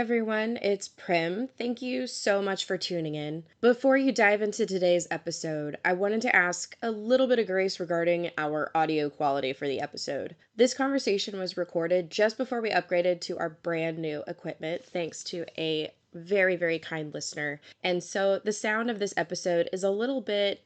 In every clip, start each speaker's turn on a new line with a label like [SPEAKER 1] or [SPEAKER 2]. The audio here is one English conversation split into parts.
[SPEAKER 1] everyone, it's Prim. Thank you so much for tuning in. Before you dive into today's episode, I wanted to ask a little bit of grace regarding our audio quality for the episode. This conversation was recorded just before we upgraded to our brand new equipment, thanks to a very, very kind listener. And so the sound of this episode is a little bit,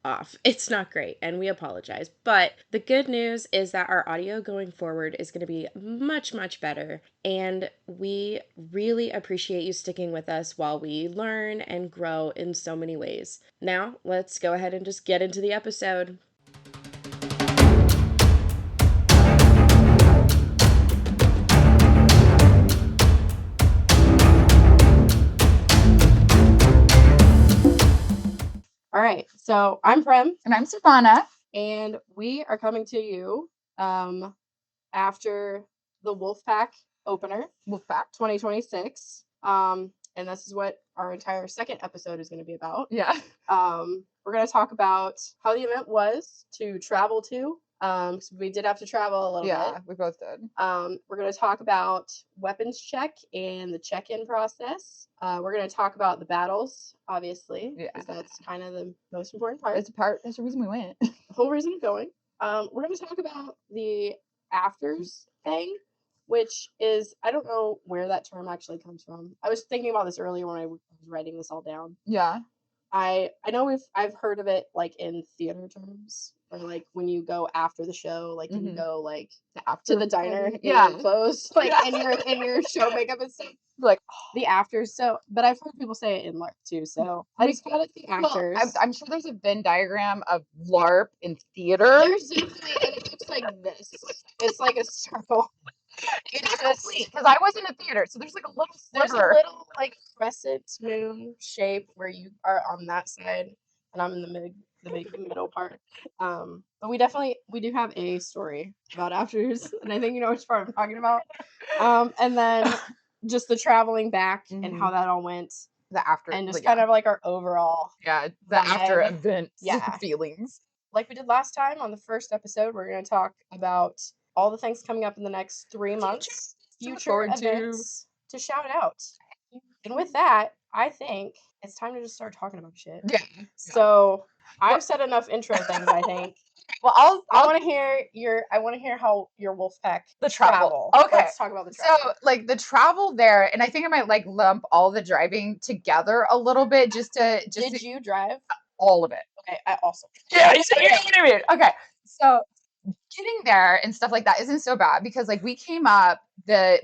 [SPEAKER 1] off. It's not great, and we apologize. But the good news is that our audio going forward is going to be much, much better. And we really appreciate you sticking with us while we learn and grow in so many ways. Now, let's go ahead and just get into the episode. All right, so I'm Prim.
[SPEAKER 2] And I'm Sorvana.
[SPEAKER 1] And we are coming to you after the Wolfpack Opener,
[SPEAKER 2] Wolfpack
[SPEAKER 1] 2026. And this is what our entire second episode is going to be about.
[SPEAKER 2] Yeah.
[SPEAKER 1] We're going to talk about how the event was to travel to. So we did have to travel a little bit.
[SPEAKER 2] Yeah, we both did.
[SPEAKER 1] We're going to talk about weapons check and the check-in process. We're going to talk about the battles, obviously, because that's kind of the most important part.
[SPEAKER 2] That's the reason we went.
[SPEAKER 1] The whole reason of going. We're going to talk about the afters thing, which is, I don't know where that term actually comes from. I was thinking about this earlier when I was writing this all down.
[SPEAKER 2] Yeah.
[SPEAKER 1] I know I've heard of it like in theater terms, or like when you go after the show, like when you go like to the diner, in your clothes, like in your show makeup and stuff,
[SPEAKER 2] like
[SPEAKER 1] the afters. So, but I've heard people say it in LARP too. So I just call it the afters.
[SPEAKER 2] Well, I'm sure there's a Venn diagram of LARP in theater.
[SPEAKER 1] There's definitely, and it looks like this. It's like a circle.
[SPEAKER 2] Because I was in a theater, so there's like a little sliver.
[SPEAKER 1] There's a little like crescent moon shape where you are on that side, and I'm in the middle part. But we do have a story about afters, and I think you know which part I'm talking about. And then just the traveling back and how that all went.
[SPEAKER 2] The after,
[SPEAKER 1] and just kind of like our overall
[SPEAKER 2] the after event feelings.
[SPEAKER 1] Like we did last time on the first episode, we're going to talk about all the things coming up in the next 3 months, future events to shout out. And with that, I think it's time to just start talking about shit.
[SPEAKER 2] Yeah.
[SPEAKER 1] So I've said enough intro things, I think.
[SPEAKER 2] Well,
[SPEAKER 1] I want to hear how your Wolfpack
[SPEAKER 2] the travel. Okay,
[SPEAKER 1] let's talk about the travel.
[SPEAKER 2] So like the travel there, and I think I might like lump all the driving together a little bit just to.
[SPEAKER 1] Did you drive
[SPEAKER 2] all of it?
[SPEAKER 1] Okay, I also.
[SPEAKER 2] Yeah, you know what I mean. Okay, so getting there and stuff like that isn't so bad because like we came up the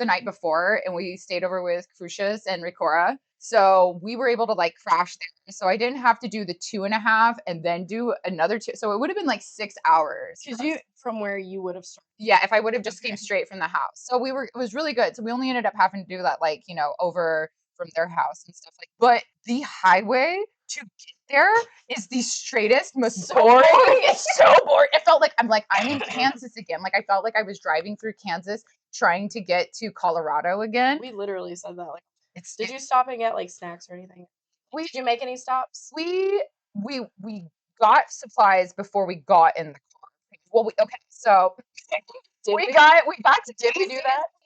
[SPEAKER 2] night before and we stayed over with Crucius and Ricora. So we were able to like crash there. So I didn't have to do the 2.5 and then do another 2. So it would have been like 6 hours.
[SPEAKER 1] Because you from where you would have started.
[SPEAKER 2] Yeah, if I would have just came straight from the house. So it was really good. So we only ended up having to do that like, over from their house and stuff like. But the highway to get there is the straightest, most boring. It's so boring. It felt like I'm in Kansas again. Like I felt like I was driving through Kansas trying to get to Colorado again.
[SPEAKER 1] We literally said that. Like, did you stop and get like snacks or anything? Did you make any stops?
[SPEAKER 2] We got supplies before we got in the car. Well, so did we do that?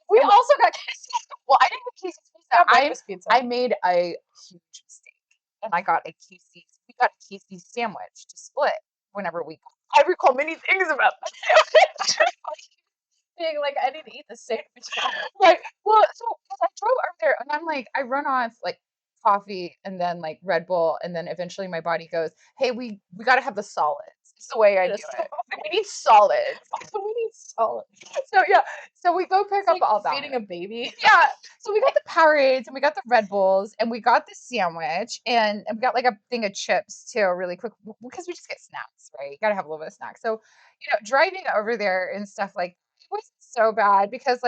[SPEAKER 2] We also got well, I didn't get Casey's pizza. I made a huge mistake. And I got a Casey's sandwich to split whenever we got. I recall many things about that.
[SPEAKER 1] Being like, I didn't eat the sandwich.
[SPEAKER 2] Like, well, so I drove over there and I'm like, I run off like coffee and then like Red Bull, and then eventually my body goes, hey, we got to have the solids. It's the way I do it. We need solids. So yeah, so we go pick up all that.
[SPEAKER 1] Feeding a baby.
[SPEAKER 2] Yeah. So we got the Powerades and we got the Red Bulls and we got the sandwich and we got like a thing of chips too, really quick, because we just get snacks, right? You got to have a little bit of snacks. So, driving over there and stuff like it was so bad because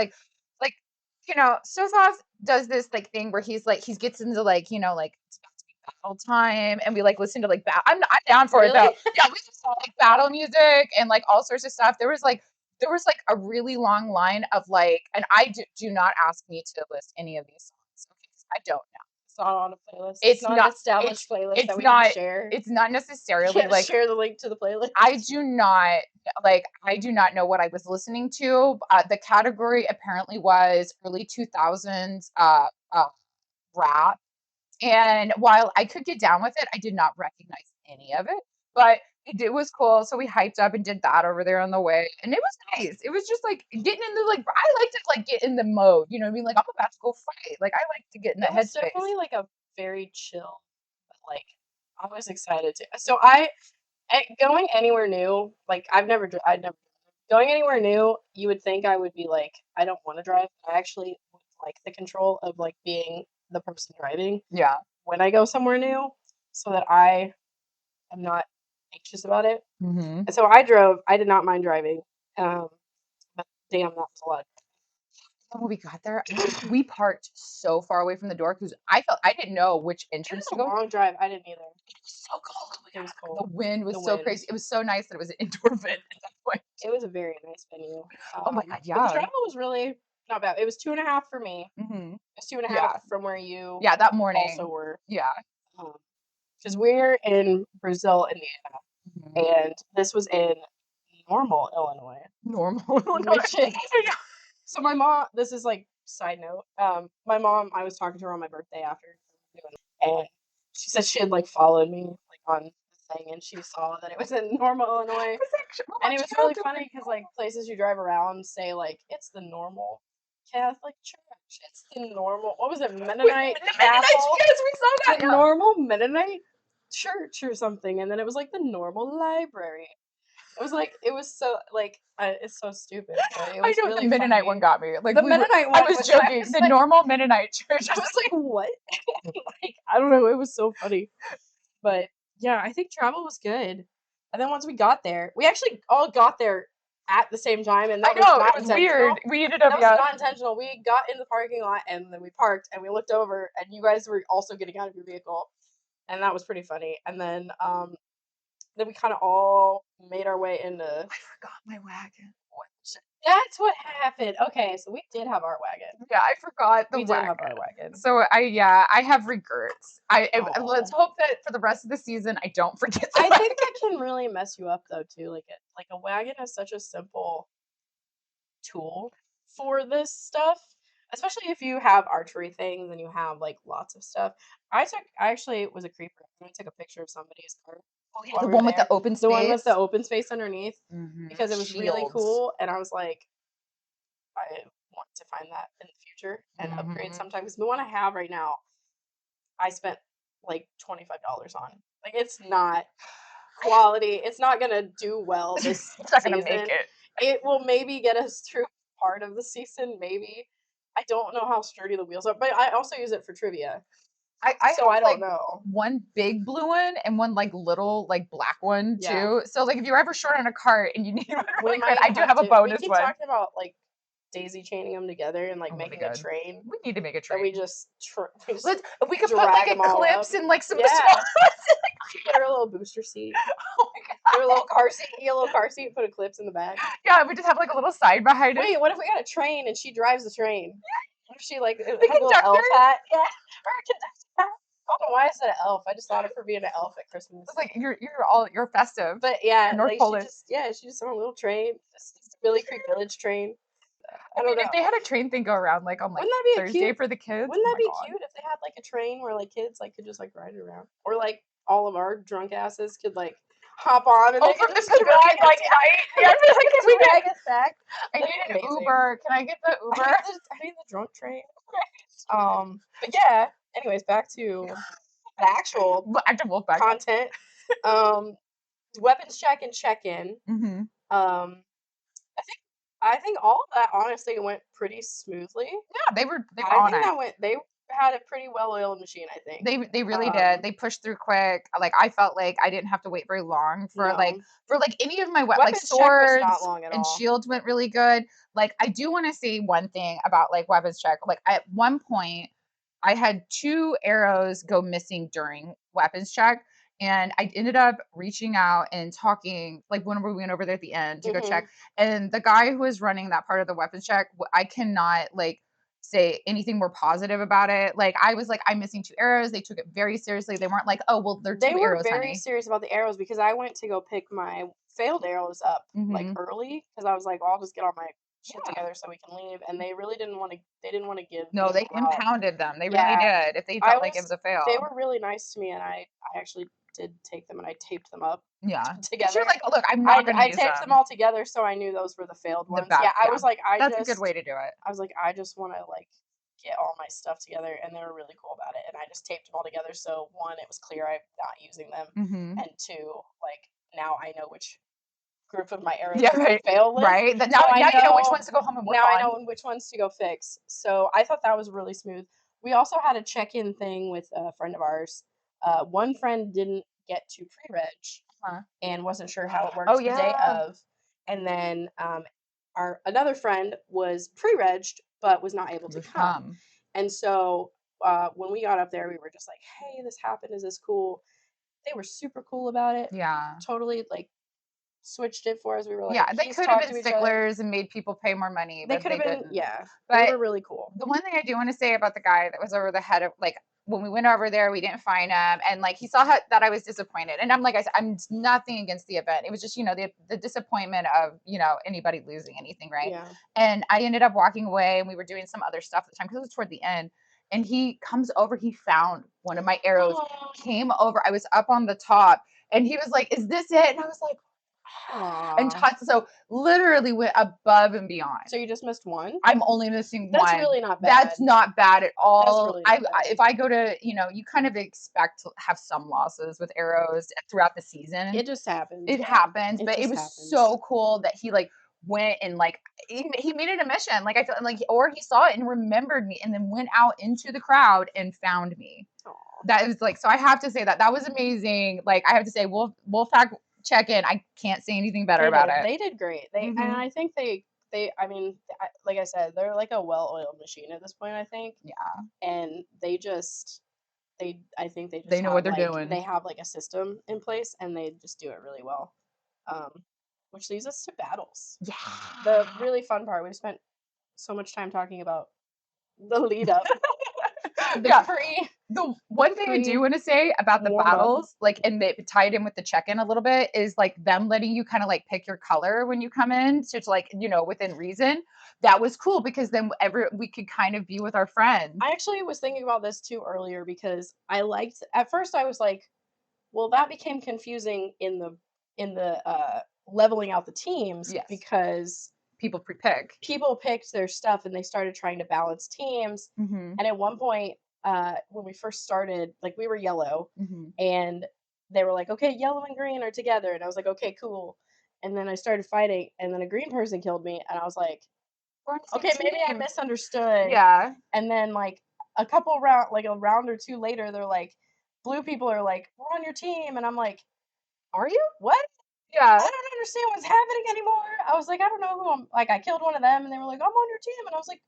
[SPEAKER 2] Sothoth does this like thing where he gets into like, like it's about to be battle time and we like listen to like I'm down for it though. Yeah, we just saw like battle music and like all sorts of stuff. There was like a really long line of like, and I do not ask me to list any of these songs. Okay, I don't know.
[SPEAKER 1] It's not on a playlist.
[SPEAKER 2] It's
[SPEAKER 1] not
[SPEAKER 2] not-
[SPEAKER 1] an established playlist
[SPEAKER 2] it's
[SPEAKER 1] that we
[SPEAKER 2] not-
[SPEAKER 1] can share.
[SPEAKER 2] It's not
[SPEAKER 1] You
[SPEAKER 2] necessarily
[SPEAKER 1] can't
[SPEAKER 2] like
[SPEAKER 1] share the link to the playlist.
[SPEAKER 2] I do not know what I was listening to. The category apparently was early 2000s rap. And while I could get down with it, I did not recognize any of it. But it was cool. So we hyped up and did that over there on the way. And it was nice. It was just like getting into like I like to like get in the mode. You know what I mean? Like I'm about to go fight. Like I like to get in the
[SPEAKER 1] It was
[SPEAKER 2] headspace.
[SPEAKER 1] definitely like a very chill, but like I was excited to. So going anywhere new, like I'd never going anywhere new. You would think I would be like, I don't want to drive. I actually would like the control of like being the person driving
[SPEAKER 2] Yeah.
[SPEAKER 1] when I go somewhere new, so that I am not anxious about it.
[SPEAKER 2] Mm-hmm.
[SPEAKER 1] And so I drove. I did not mind driving. But damn, that was a lot.
[SPEAKER 2] When we got there, we parked so far away from the door because I didn't know which
[SPEAKER 1] It
[SPEAKER 2] entrance
[SPEAKER 1] was
[SPEAKER 2] to
[SPEAKER 1] a
[SPEAKER 2] go.
[SPEAKER 1] long drive. I didn't either.
[SPEAKER 2] It was so cold.
[SPEAKER 1] It was cold.
[SPEAKER 2] The wind was
[SPEAKER 1] The
[SPEAKER 2] so
[SPEAKER 1] wind.
[SPEAKER 2] crazy. It was so nice that it was an indoor vent at that point.
[SPEAKER 1] It was a very nice venue.
[SPEAKER 2] Oh my god,
[SPEAKER 1] But the
[SPEAKER 2] yeah.
[SPEAKER 1] travel was really not bad. It was 2.5 for me.
[SPEAKER 2] Mm-hmm.
[SPEAKER 1] It's 2.5
[SPEAKER 2] Yeah.
[SPEAKER 1] from where you
[SPEAKER 2] Yeah, that morning.
[SPEAKER 1] also were.
[SPEAKER 2] Yeah.
[SPEAKER 1] Because we're in Brazil, Indiana,
[SPEAKER 2] Mm-hmm.
[SPEAKER 1] and this was in Normal, Illinois.
[SPEAKER 2] Normal.
[SPEAKER 1] Which is, so my mom, this is like side note. My mom, I was talking to her on my birthday after, and she said she had like followed me like on the thing, and she saw that it was in Normal, Illinois. And it was really funny because like places you drive around say like it's the Normal Catholic Church. It's the Normal. What was it? Mennonite Chapel.
[SPEAKER 2] Yes, we saw that.
[SPEAKER 1] The Normal Mennonite Church or something, and then it was like the Normal Library. It was so like it's so stupid. But it was
[SPEAKER 2] I know
[SPEAKER 1] really
[SPEAKER 2] the Mennonite
[SPEAKER 1] funny.
[SPEAKER 2] one got me. Like
[SPEAKER 1] The Mennonite one.
[SPEAKER 2] I was joking. The Normal Mennonite Church.
[SPEAKER 1] I was like, what? Like I don't know. It was so funny. But yeah, I think travel was good. And then once we got there, we actually all got there at the same time, and that was not intentional.
[SPEAKER 2] Weird. We ended up
[SPEAKER 1] that was not intentional. We got in the parking lot and then we parked and we looked over and you guys were also getting out of your vehicle, and that was pretty funny. And then we kind of all made our way into.
[SPEAKER 2] I forgot my wagon.
[SPEAKER 1] That's what happened. Okay, so we did have our wagon.
[SPEAKER 2] Yeah, I forgot the
[SPEAKER 1] we
[SPEAKER 2] wagon.
[SPEAKER 1] did have our wagon.
[SPEAKER 2] So I have regrets. Let's hope that for the rest of the season I don't forget.
[SPEAKER 1] I think that can really mess you up though too. Like a wagon is such a simple tool for this stuff, especially if you have archery things and you have like lots of stuff. I actually was a creeper and I took a picture of somebody's car.
[SPEAKER 2] Oh, yeah, the one with the open space.
[SPEAKER 1] The one with the open space underneath,
[SPEAKER 2] mm-hmm.
[SPEAKER 1] because it was really cool, and I was like, I want to find that in the future and upgrade sometimes. The one I have right now, I spent like $25 on. Like it's not quality. It's not gonna do well this
[SPEAKER 2] it's not
[SPEAKER 1] season.
[SPEAKER 2] Gonna make it.
[SPEAKER 1] It will maybe get us through part of the season, maybe. I don't know how sturdy the wheels are, but I also use it for trivia. I don't know.
[SPEAKER 2] One big blue one and one like little like black one too.
[SPEAKER 1] Yeah.
[SPEAKER 2] So like if you're ever short on a cart and you need one really quick, I do have a
[SPEAKER 1] We
[SPEAKER 2] bonus
[SPEAKER 1] keep
[SPEAKER 2] one.
[SPEAKER 1] talking about like daisy chaining them together and like making a train.
[SPEAKER 2] We need to make a train.
[SPEAKER 1] That we just
[SPEAKER 2] we could put like a clips and like some of the small ones.
[SPEAKER 1] Get her a little booster seat.
[SPEAKER 2] Oh my god.
[SPEAKER 1] Get her a little car seat. Get a little car seat. Put a clips in the back.
[SPEAKER 2] Yeah, we just have like a little side behind it.
[SPEAKER 1] Wait, what if we got a train and she drives the train? What if she like has a
[SPEAKER 2] conductor?
[SPEAKER 1] little elf hat? Yeah, or a conductor hat. I don't know why I said an elf. I just thought of her being an elf at Christmas.
[SPEAKER 2] It's like you're festive.
[SPEAKER 1] But yeah,
[SPEAKER 2] North
[SPEAKER 1] like
[SPEAKER 2] Polish.
[SPEAKER 1] She just on a little train, just Billy Creek Village train.
[SPEAKER 2] I mean, if they had a train thing go around like on like Thursday for the kids,
[SPEAKER 1] wouldn't that be cute if they had like a train where like kids like could just like ride it around, or like all of our drunk asses could like hop on and they could just drag
[SPEAKER 2] like
[SPEAKER 1] yeah, like we drag us back.
[SPEAKER 2] I need an Uber. Can I get the Uber?
[SPEAKER 1] I need the drunk train. But yeah. Anyways, back to the actual
[SPEAKER 2] Wolfpack
[SPEAKER 1] content. Weapons check and check-in.
[SPEAKER 2] Mm-hmm.
[SPEAKER 1] I think all of that honestly went pretty smoothly.
[SPEAKER 2] Yeah, they were
[SPEAKER 1] They had a pretty well-oiled machine, I think.
[SPEAKER 2] They really did. They pushed through quick. Like I felt like I didn't have to wait very long for any of my like swords
[SPEAKER 1] not long at
[SPEAKER 2] and
[SPEAKER 1] all.
[SPEAKER 2] shields went really good. Like I do want to say one thing about like weapons check. Like at one point I had 2 arrows go missing during weapons check. And I ended up reaching out and talking, like when we went over there at the end to go check. And the guy who was running that part of the weapons check, I cannot like say anything more positive about it. Like, I was like, I'm missing 2 arrows. They took it very seriously. They weren't like, oh, well, they're 2
[SPEAKER 1] They were
[SPEAKER 2] arrows,
[SPEAKER 1] very
[SPEAKER 2] honey.
[SPEAKER 1] serious about the arrows because I went to go pick my failed arrows up, like,
[SPEAKER 2] Mhm.
[SPEAKER 1] early because I was like, "Well, I'll just get all my shit
[SPEAKER 2] Yeah.
[SPEAKER 1] together so we can leave," and they really didn't wanna give
[SPEAKER 2] No,
[SPEAKER 1] me
[SPEAKER 2] they
[SPEAKER 1] out.
[SPEAKER 2] impounded them. They really
[SPEAKER 1] Yeah,
[SPEAKER 2] did, if they
[SPEAKER 1] I
[SPEAKER 2] felt like it was
[SPEAKER 1] was
[SPEAKER 2] a
[SPEAKER 1] they
[SPEAKER 2] fail.
[SPEAKER 1] were really nice to me, and I actually did take them and I taped them up
[SPEAKER 2] Yeah. 'Cause you're
[SPEAKER 1] together.
[SPEAKER 2] like, "Oh, look, I'm not gonna
[SPEAKER 1] I
[SPEAKER 2] use
[SPEAKER 1] taped them
[SPEAKER 2] them."
[SPEAKER 1] all together so I knew those were the failed
[SPEAKER 2] The
[SPEAKER 1] ones.
[SPEAKER 2] bad
[SPEAKER 1] Yeah, I
[SPEAKER 2] yeah.
[SPEAKER 1] was like,
[SPEAKER 2] That's a good way to do it.
[SPEAKER 1] I just wanna, like, get all my stuff together, and they were really cool about it, and I just taped them all together so, 1, it was clear I'm not using them,
[SPEAKER 2] Mhm.
[SPEAKER 1] and 2, like, now I know which group of my arrows
[SPEAKER 2] Yeah,
[SPEAKER 1] to
[SPEAKER 2] right.
[SPEAKER 1] fail with,
[SPEAKER 2] Right? That
[SPEAKER 1] so
[SPEAKER 2] now you know which ones to go home and work
[SPEAKER 1] I
[SPEAKER 2] on.
[SPEAKER 1] know which ones to go fix, so I thought that was really smooth. We also had a check-in thing with a friend of ours. One friend didn't get to pre-reg
[SPEAKER 2] Huh.
[SPEAKER 1] and wasn't sure how it
[SPEAKER 2] Oh,
[SPEAKER 1] worked the day
[SPEAKER 2] yeah.
[SPEAKER 1] of, and then, our another friend was pre-regged but was not able to
[SPEAKER 2] Just
[SPEAKER 1] come,
[SPEAKER 2] come.
[SPEAKER 1] and so, when we got up there, we were just like, "Hey, this happened, is this cool?" They were super cool about it,
[SPEAKER 2] Yeah.
[SPEAKER 1] totally, like, switched it for us. We were like,
[SPEAKER 2] Yeah, they
[SPEAKER 1] "Please
[SPEAKER 2] could have
[SPEAKER 1] talk
[SPEAKER 2] been
[SPEAKER 1] to each other."
[SPEAKER 2] sticklers and made people pay more money,
[SPEAKER 1] They
[SPEAKER 2] but
[SPEAKER 1] could have
[SPEAKER 2] they
[SPEAKER 1] been,
[SPEAKER 2] didn't.
[SPEAKER 1] yeah, they
[SPEAKER 2] But
[SPEAKER 1] were really cool.
[SPEAKER 2] the one thing I do wanna say about the guy that was over the head of like, when we went over there, we didn't find him, and, like, he saw how that I was disappointed, and I'm like I said, I'm nothing against the event. It was just, the disappointment of, anybody losing anything, right?
[SPEAKER 1] Yeah.
[SPEAKER 2] And I ended up walking away, and we were doing some other stuff at the time because it was toward the end, and he comes over, he found one of my arrows, came over, I was up on the top, and he was like, "Is this it?" And I was like, and
[SPEAKER 1] Aw.
[SPEAKER 2] tossed so literally went above and beyond.
[SPEAKER 1] So you just missed 1?
[SPEAKER 2] I'm only missing
[SPEAKER 1] That's
[SPEAKER 2] 1.
[SPEAKER 1] really not
[SPEAKER 2] That's
[SPEAKER 1] bad.
[SPEAKER 2] not bad at
[SPEAKER 1] That's
[SPEAKER 2] all.
[SPEAKER 1] really
[SPEAKER 2] I
[SPEAKER 1] not bad.
[SPEAKER 2] if I go to, you kind of expect to have some losses with arrows throughout the season.
[SPEAKER 1] It just happens,
[SPEAKER 2] It
[SPEAKER 1] yeah.
[SPEAKER 2] happens,
[SPEAKER 1] It
[SPEAKER 2] but it
[SPEAKER 1] just
[SPEAKER 2] was
[SPEAKER 1] happens.
[SPEAKER 2] so cool that he like went and like he made it a mission. Like I feel like or he saw it and remembered me and then went out into the crowd and found me.
[SPEAKER 1] Aw.
[SPEAKER 2] That was like so I have to say that was amazing. Like I have to say Wolfpack check in. I can't say anything better about it.
[SPEAKER 1] They did great. They and
[SPEAKER 2] Mhm.
[SPEAKER 1] I think I mean, like I said, they're like a well-oiled machine at this point, I think,
[SPEAKER 2] Yeah.
[SPEAKER 1] and I think they
[SPEAKER 2] They
[SPEAKER 1] just
[SPEAKER 2] know what
[SPEAKER 1] have,
[SPEAKER 2] they're
[SPEAKER 1] like
[SPEAKER 2] doing.
[SPEAKER 1] they have, like, a system in place, and they just do it really well. Um, which leads us to battles. The
[SPEAKER 2] Yeah.
[SPEAKER 1] really fun part, we spent so much time talking about the lead up, the
[SPEAKER 2] Yeah.
[SPEAKER 1] pre
[SPEAKER 2] The
[SPEAKER 1] the
[SPEAKER 2] one thing I do
[SPEAKER 1] pre
[SPEAKER 2] wanna say about the
[SPEAKER 1] warm up.
[SPEAKER 2] battles, like, and they tied in with the check-in a little bit, is, like, them letting you kinda, like, pick your color when you come in, so it's, like, within reason. That was cool because then we could kind of be with our friends.
[SPEAKER 1] I actually was thinking about this too earlier because at first I was like, well, that became confusing in the leveling out the teams
[SPEAKER 2] Yes.
[SPEAKER 1] because
[SPEAKER 2] People pre-pick.
[SPEAKER 1] people picked their stuff and they started trying to balance teams.
[SPEAKER 2] Mhm.
[SPEAKER 1] And at one point, when we first started, like we were yellow,
[SPEAKER 2] Mhm.
[SPEAKER 1] and they were like, "Okay, yellow and green are together," and I was like, "Okay, cool." And then I started fighting, and then a green person killed me, and I was like,
[SPEAKER 2] We're on the
[SPEAKER 1] "Okay,
[SPEAKER 2] same
[SPEAKER 1] maybe I
[SPEAKER 2] team.
[SPEAKER 1] misunderstood."
[SPEAKER 2] Yeah.
[SPEAKER 1] And then like a round or two later, they're like, blue people are like, "We're on your team," and I'm like,
[SPEAKER 2] Are you?
[SPEAKER 1] "What? I
[SPEAKER 2] Yeah.
[SPEAKER 1] don't understand what's happening anymore." I was like, "I don't know who I'm." Like, I killed one of them, and they were like, "I'm on your team," and I was like,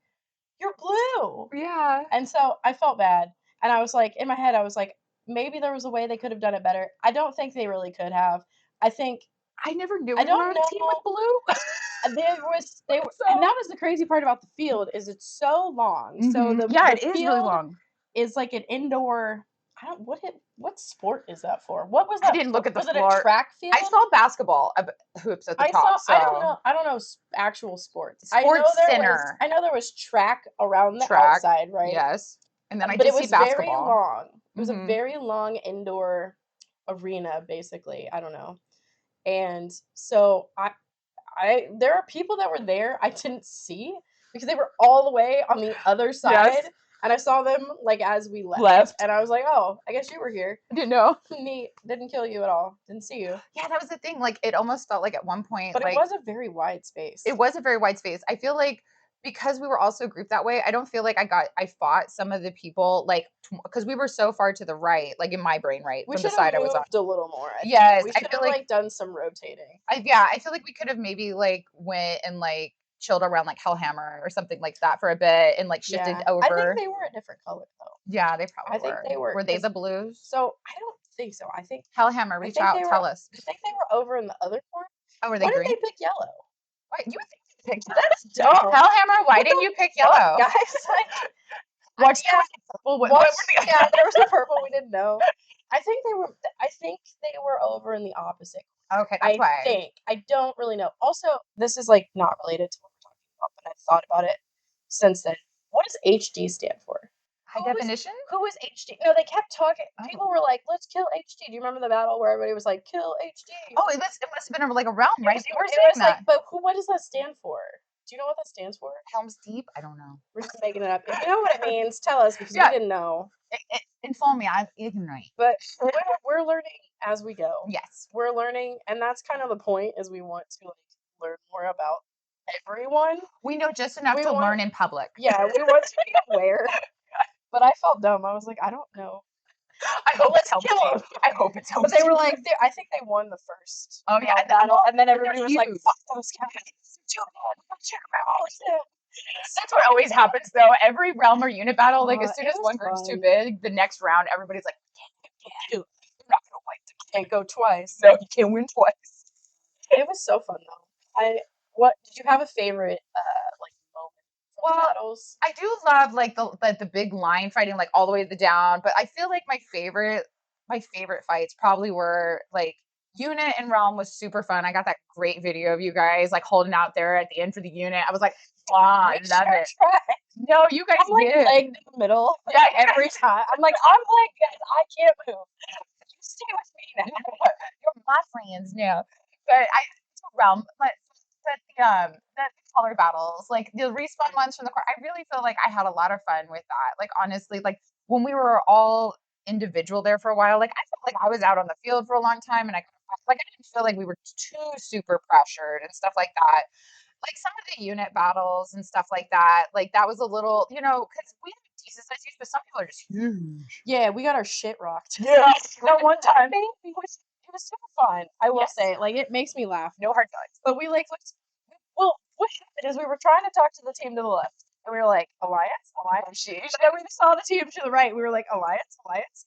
[SPEAKER 1] "You're blue."
[SPEAKER 2] Yeah.
[SPEAKER 1] And so I felt bad, and I was like, in my head, I was like, maybe there was a way they could have done it better. I don't think they really could have. I think
[SPEAKER 2] I never knew
[SPEAKER 1] I
[SPEAKER 2] we were
[SPEAKER 1] don't
[SPEAKER 2] on a team with
[SPEAKER 1] know.
[SPEAKER 2] blue.
[SPEAKER 1] They were, and
[SPEAKER 2] So
[SPEAKER 1] that was the crazy part about the field is it's so long. So
[SPEAKER 2] mhm. Yeah,
[SPEAKER 1] the
[SPEAKER 2] it is really
[SPEAKER 1] field
[SPEAKER 2] long.
[SPEAKER 1] is like an indoor. I don't what sport is that for? What was
[SPEAKER 2] I
[SPEAKER 1] that
[SPEAKER 2] didn't
[SPEAKER 1] for?
[SPEAKER 2] look at the
[SPEAKER 1] Was it a
[SPEAKER 2] floor.
[SPEAKER 1] track
[SPEAKER 2] I
[SPEAKER 1] field?
[SPEAKER 2] saw basketball hoops at the top, so
[SPEAKER 1] I don't know actual sports.
[SPEAKER 2] sports center,
[SPEAKER 1] I know there was track around the
[SPEAKER 2] track,
[SPEAKER 1] outside, right?
[SPEAKER 2] yes, and then I
[SPEAKER 1] But
[SPEAKER 2] did
[SPEAKER 1] it
[SPEAKER 2] see
[SPEAKER 1] was very
[SPEAKER 2] basketball.
[SPEAKER 1] long. It was a
[SPEAKER 2] Mhm.
[SPEAKER 1] very long indoor arena, basically. I don't know. And so I there are people that were there I didn't see because they were all the way on the other side,
[SPEAKER 2] Yes,
[SPEAKER 1] and I saw them like as we left,
[SPEAKER 2] left.
[SPEAKER 1] and I was like, "Oh, I guess you were here."
[SPEAKER 2] I didn't know.
[SPEAKER 1] Neat. Didn't kill you at all. Didn't see you.
[SPEAKER 2] Yeah, that was the thing, like, it almost felt like at one point,
[SPEAKER 1] But it
[SPEAKER 2] like,
[SPEAKER 1] was a very wide
[SPEAKER 2] it
[SPEAKER 1] space.
[SPEAKER 2] was a very wide space. I feel like because we were all so grouped that way, I don't feel like I fought some of the people, like, because we were so far to the right, like, in my brain, right,
[SPEAKER 1] We
[SPEAKER 2] from the
[SPEAKER 1] should have
[SPEAKER 2] side I was on.
[SPEAKER 1] moved a little more, I think.
[SPEAKER 2] Yes,
[SPEAKER 1] We
[SPEAKER 2] I
[SPEAKER 1] should
[SPEAKER 2] feel
[SPEAKER 1] have,
[SPEAKER 2] like
[SPEAKER 1] like, done some rotating.
[SPEAKER 2] I feel like we could have maybe, like, went and, like, chilled around, like, Hellhammer or something like that for a bit and, like, shifted
[SPEAKER 1] Yeah. I think
[SPEAKER 2] over.
[SPEAKER 1] they were a different color, though.
[SPEAKER 2] Yeah, they
[SPEAKER 1] I
[SPEAKER 2] probably
[SPEAKER 1] think
[SPEAKER 2] were.
[SPEAKER 1] they were
[SPEAKER 2] Were they
[SPEAKER 1] because
[SPEAKER 2] the blues?
[SPEAKER 1] so I don't think so.
[SPEAKER 2] Hellhammer, reach out, tell us.
[SPEAKER 1] I think they were over in the other corner.
[SPEAKER 2] Oh, were they
[SPEAKER 1] Why did
[SPEAKER 2] green?
[SPEAKER 1] they pick yellow?
[SPEAKER 2] What, you would think pick
[SPEAKER 1] That's
[SPEAKER 2] yellow.
[SPEAKER 1] dumb.
[SPEAKER 2] Hellhammer, why didn't you pick yellow?
[SPEAKER 1] Guys, like,
[SPEAKER 2] Watch
[SPEAKER 1] yeah.
[SPEAKER 2] purple.
[SPEAKER 1] What were the yeah, there was a purple we didn't know. I think they were over in the opposite.
[SPEAKER 2] Okay, that's why.
[SPEAKER 1] I don't really know. Also, this is like not related to what we're talking about, but I've thought about it since then. What does HD stand for?
[SPEAKER 2] High definition?
[SPEAKER 1] Who was HD? No, they kept talking. People were like, "Let's kill HD." Do you remember the battle where everybody was like, "Kill HD"?
[SPEAKER 2] Oh, it must have been like a realm, right?
[SPEAKER 1] It was like, but what does that stand for? Do you know what that stands for?
[SPEAKER 2] Helm's Deep? I don't know.
[SPEAKER 1] We're just making it up. If you know what it means, tell us because we didn't know.
[SPEAKER 2] Inform me. I'm ignorant.
[SPEAKER 1] But we're learning as we go.
[SPEAKER 2] Yes,
[SPEAKER 1] we're learning, and that's kind of the point. Is we want to like learn more about everyone.
[SPEAKER 2] We know just enough to learn in public.
[SPEAKER 1] Yeah, we want to be aware. But I felt dumb. I was like, I don't know.
[SPEAKER 2] I hope it's Helm's Deep. I hope it's Helm's Deep.
[SPEAKER 1] But they were like, I think they won the first.
[SPEAKER 2] Oh yeah,
[SPEAKER 1] battle, and then everybody was like, "Fuck those guys."
[SPEAKER 2] That's what always happens, though. Every realm or unit battle, like as soon as one group's too big, the next round, everybody's like, "You're not gonna win.
[SPEAKER 1] Can't go twice.
[SPEAKER 2] No, you can't win twice."
[SPEAKER 1] It was so fun though. What did you have a favorite like moment from battles?
[SPEAKER 2] I do love like the big line fighting, like all the way to the down. But I feel like my favorite fights probably were like unit and realm was super fun. I got that great video of you guys like holding out there at the end for the unit. I was like, wow, I love it. No, you guys
[SPEAKER 1] I'm like legged in the middle. Yeah, every time. I'm like, guys, I can't move. You stay with me now.
[SPEAKER 2] You're my friends now. But realm, but the color battles, like the respawn ones from the core, I really feel like I had a lot of fun with that. Like honestly, like when we were all individual there for a while, like I felt like I was out on the field for a long time, and I didn't feel like we were too super pressured and stuff like that. Like some of the unit battles and stuff like that was a little, because we have a decent size use, but some people are just huge.
[SPEAKER 1] Yeah, we got our shit rocked.
[SPEAKER 2] Yeah, that one time.
[SPEAKER 1] It was super fun. I will say, like, it makes me laugh.
[SPEAKER 2] No hard feelings.
[SPEAKER 1] But we like, what happened is we were trying to talk to the team to the left, and we were like, Alliance, sheesh. And then we saw the team to the right. We were like, Alliance,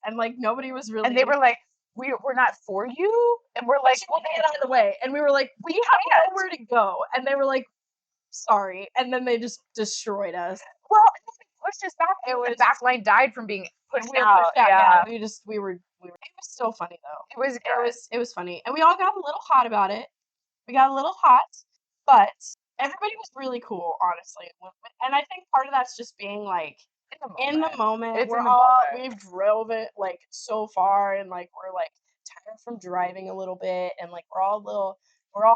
[SPEAKER 1] and like nobody was really.
[SPEAKER 2] And they were like, we're not for you, and we're like,
[SPEAKER 1] well, get out of the way. And we were like, we have nowhere to go. And they were like, sorry. And then they just destroyed us.
[SPEAKER 2] Well, they pushed us back. The back line died from being pushed out.
[SPEAKER 1] Yeah. We were. It was so funny though. It was funny, and we all got a little hot about it. But everybody was really cool, honestly. And I think part of that's just being like in the moment. We've drove it like so far, and like we're like tired from driving a little bit, and like we're all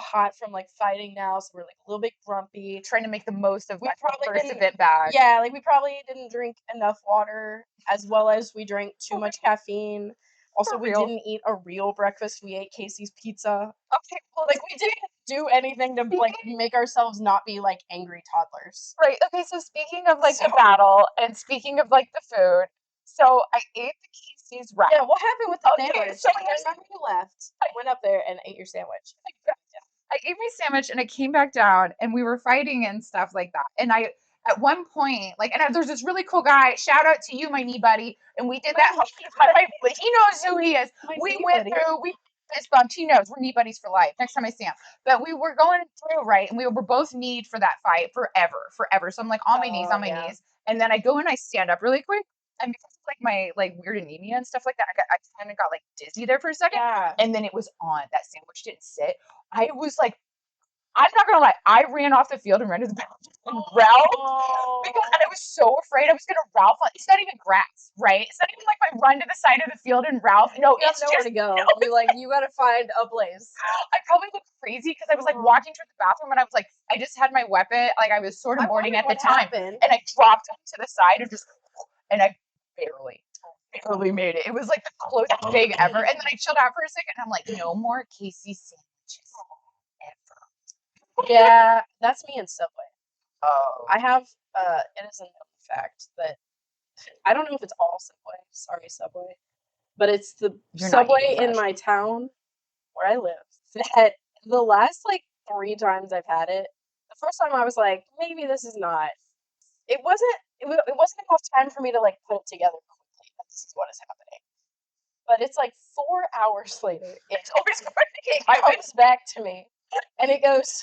[SPEAKER 1] hot from like fighting now, so we're like a little bit grumpy,
[SPEAKER 2] trying to make the most of that first event back.
[SPEAKER 1] Yeah, like we probably didn't drink enough water, as well as we drank too much caffeine. Also, we didn't eat a real breakfast. We ate Casey's pizza. Okay, well, like we didn't do anything to like make ourselves not be like angry toddlers.
[SPEAKER 2] Right. Okay. So speaking of like the battle, and speaking of like the food, so I ate the Casey's wrap.
[SPEAKER 1] Yeah. What happened with the sandwich? So I remember you left. I went up there and ate your sandwich.
[SPEAKER 2] I ate my sandwich and I came back down, and we were fighting and stuff like that. And at one point, and there's this really cool guy. Shout out to you, my knee buddy. And we did that. He knows who he is. We went through. We fist bumped. He knows we're knee buddies for life. Next time I see him. But we were going through right, and we were both kneed for that fight forever. So I'm like on my knees, and then I go and I stand up really quick. And because of like my weird anemia and stuff like that, I kind of got like dizzy there for a second.
[SPEAKER 1] Yeah.
[SPEAKER 2] And then it was on. That sandwich didn't sit. I was like, I'm not gonna lie, I ran off the field and ran to the bathroom and Ralph, because I was so afraid I was gonna Ralph. It's not even grass, right? It's not even like my run to the side of the field and Ralph. No, it's
[SPEAKER 1] nowhere to go. Be like, you gotta find a place.
[SPEAKER 2] I probably looked crazy because I was like walking toward the bathroom, and I was like, I just had my weapon, like I was sort of boarding at the time, and I dropped to the side and I barely made it. It was like the closest thing ever. And then I chilled out for a second, and I'm like, no more Casey sandwiches.
[SPEAKER 1] Yeah, that's me in Subway.
[SPEAKER 2] Oh.
[SPEAKER 1] I have, it is a known fact that, I don't know if it's all Subway, sorry Subway, but it's the Subway in my town where I live that the last, 3 times I've had it, the first time I was like, maybe this is not, it wasn't enough time for me to, put it together quickly, that this is what is happening. But it's 4 hours later, it comes back to me. And it goes,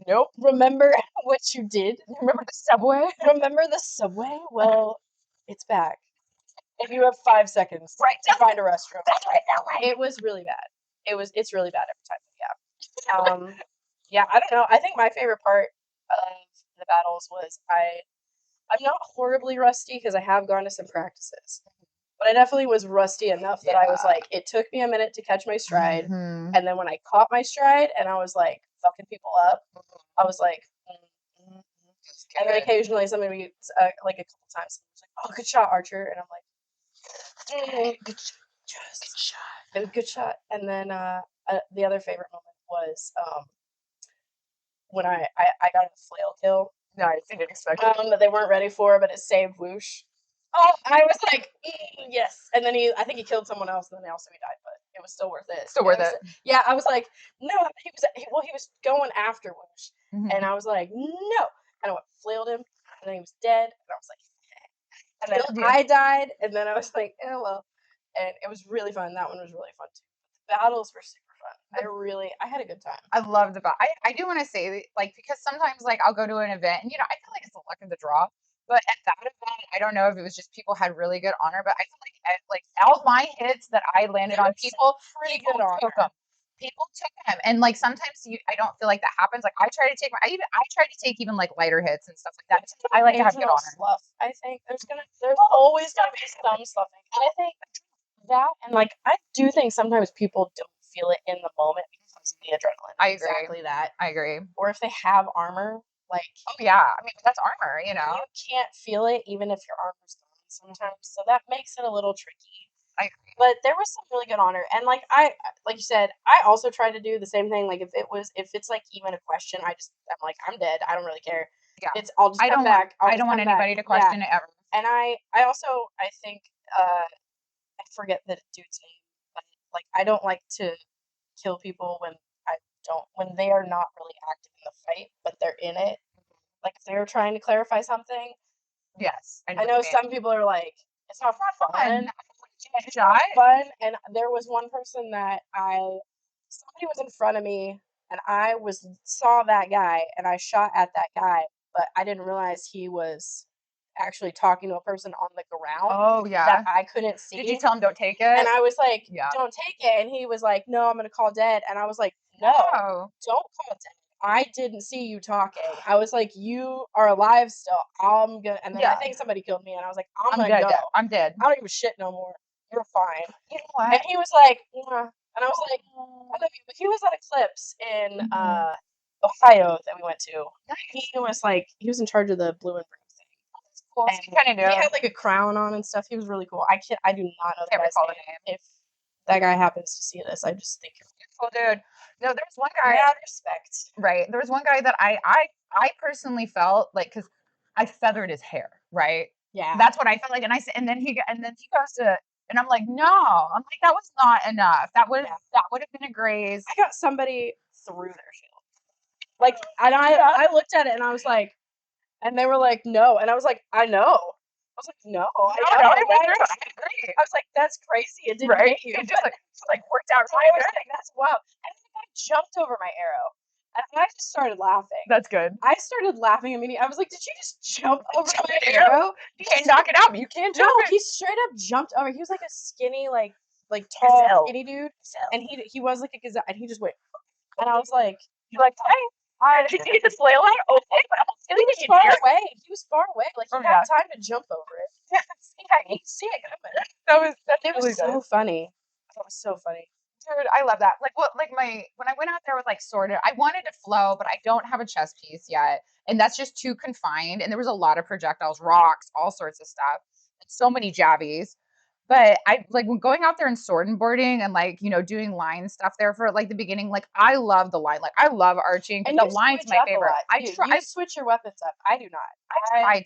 [SPEAKER 1] nope. Remember what you did?
[SPEAKER 2] Remember the subway?
[SPEAKER 1] Remember the subway? Well, it's back. If you have 5 seconds to find a restroom.
[SPEAKER 2] That's right that way.
[SPEAKER 1] It was really bad. It's really bad every time. Yeah. Yeah, I don't know. I think my favorite part of the battles was I'm not horribly rusty because I have gone to some practices. But I definitely was rusty enough that I was like, it took me a minute to catch my stride.
[SPEAKER 2] Mm-hmm.
[SPEAKER 1] And then when I caught my stride and I was like fucking people up, I was like, and then occasionally somebody, like a couple times, was like, oh, good shot, Archer. And I'm like, good shot. It was a good shot. And then the other favorite moment was when I got a flail kill.
[SPEAKER 2] Nice, I didn't expect it.
[SPEAKER 1] That they weren't ready for, but it saved Whoosh. Oh, I was like, yes. And then I think he killed someone else, and then also he died, but it was still worth it.
[SPEAKER 2] Still worth it.
[SPEAKER 1] Yeah, I was like, no, he was going after Whoosh, and I was like, no. And I went flailed him, and then he was dead, and I was like, and then I died, and then I was like, oh well. And it was really fun. That one was really fun too. The battles were super fun. I had a good time.
[SPEAKER 2] I love the battle. I do want to say, like, because sometimes, like, I'll go to an event, and I feel like it's the luck of the draw. But at that event, I don't know if it was just people had really good honor, but I feel like all my hits that I landed on people took them. People took them, and like sometimes I don't feel like that happens. Like I try to take I try to take even like lighter hits and stuff like that. I like to have good honor.
[SPEAKER 1] Slough. I think there's always gonna be some sloughing, and I think that, and like I do think sometimes people don't feel it in the moment because of the adrenaline.
[SPEAKER 2] I agree.
[SPEAKER 1] Exactly that.
[SPEAKER 2] I agree.
[SPEAKER 1] Or if they have armor, like
[SPEAKER 2] yeah, I mean that's armor,
[SPEAKER 1] you can't feel it even if your armor's gone sometimes. So that makes it a little tricky.
[SPEAKER 2] I agree.
[SPEAKER 1] But there was some really good honor, and like you said, I also try to do the same thing. Like if it's like even a question, I'm like I'm dead. I don't really care.
[SPEAKER 2] Yeah,
[SPEAKER 1] I'll just come back.
[SPEAKER 2] I don't want anybody to question it ever.
[SPEAKER 1] And I think I forget the dude's name, but like I don't like to kill people when they are not really active in the fight, but they're in it. Like if they're trying to clarify something.
[SPEAKER 2] Yes,
[SPEAKER 1] I know some people are like, it's not fun.
[SPEAKER 2] It's not
[SPEAKER 1] fun. And there was one person that somebody was in front of me, and I saw that guy, and I shot at that guy, but I didn't realize he was actually talking to a person on the ground.
[SPEAKER 2] Oh yeah,
[SPEAKER 1] that I couldn't see.
[SPEAKER 2] Did you tell him don't take it?
[SPEAKER 1] And I was like, don't take it. And he was like, no, I'm gonna call dead. And I was like, no, don't call dead. I didn't see you talking. I was like, you are alive still. I'm gonna. And then I think somebody killed me, and I was like, I'm gonna
[SPEAKER 2] dead,
[SPEAKER 1] go.
[SPEAKER 2] I'm dead.
[SPEAKER 1] I don't give a shit no more. You're fine.
[SPEAKER 2] You know what?
[SPEAKER 1] And he was like, and I was like, I love you. But he was at Eclipse in Ohio that we went to. Nice. He was in charge of the blue and green thing.
[SPEAKER 2] That's cool. So you kind of knew.
[SPEAKER 1] He had like a crown on and stuff. He was really cool. I do not know the guy's name. If that guy happens to see this, I just think you're
[SPEAKER 2] beautiful, dude. No, there's one guy.
[SPEAKER 1] Mad respect.
[SPEAKER 2] Right. There was one guy that I personally felt like, because I feathered his hair. Right.
[SPEAKER 1] Yeah.
[SPEAKER 2] That's what I felt like, and then he goes to. And I'm like, no. I'm like, that was not enough. That would have been a graze.
[SPEAKER 1] I got somebody through their shield. Like, and I looked at it and I was like, and they were like, no. And I was like, I know. I was like, no. I agree. I was like, that's crazy. It didn't hit you.
[SPEAKER 2] It just like worked out.
[SPEAKER 1] I was like, that's wild. And the guy jumped over my arrow. And I just started laughing.
[SPEAKER 2] That's good.
[SPEAKER 1] I started laughing immediately. I was like, did you just jump over my arrow?
[SPEAKER 2] You can't knock it out, but you can't jump it.
[SPEAKER 1] He straight up jumped over. He was like a skinny, like tall, skinny dude. And he was like a gazelle, and he just went. And I was like,
[SPEAKER 2] you're like, hi. Did you get the flail out? Okay, but
[SPEAKER 1] he was far away. He was far away. Like, he got time to jump over it.
[SPEAKER 2] Yeah, you see it coming.
[SPEAKER 1] It was so funny. That was so funny.
[SPEAKER 2] Dude, I love that. Like when I went out there with like Sword, I wanted to flow, but I don't have a chess piece yet. And that's just too confined. And there was a lot of projectiles, rocks, all sorts of stuff. So many jabbies. But I like when going out there and sword and boarding and like, doing line stuff there for like the beginning, like I love the line. Like I love arching, but the line's my favorite.
[SPEAKER 1] I switch your weapons up. I do not.
[SPEAKER 2] I try to.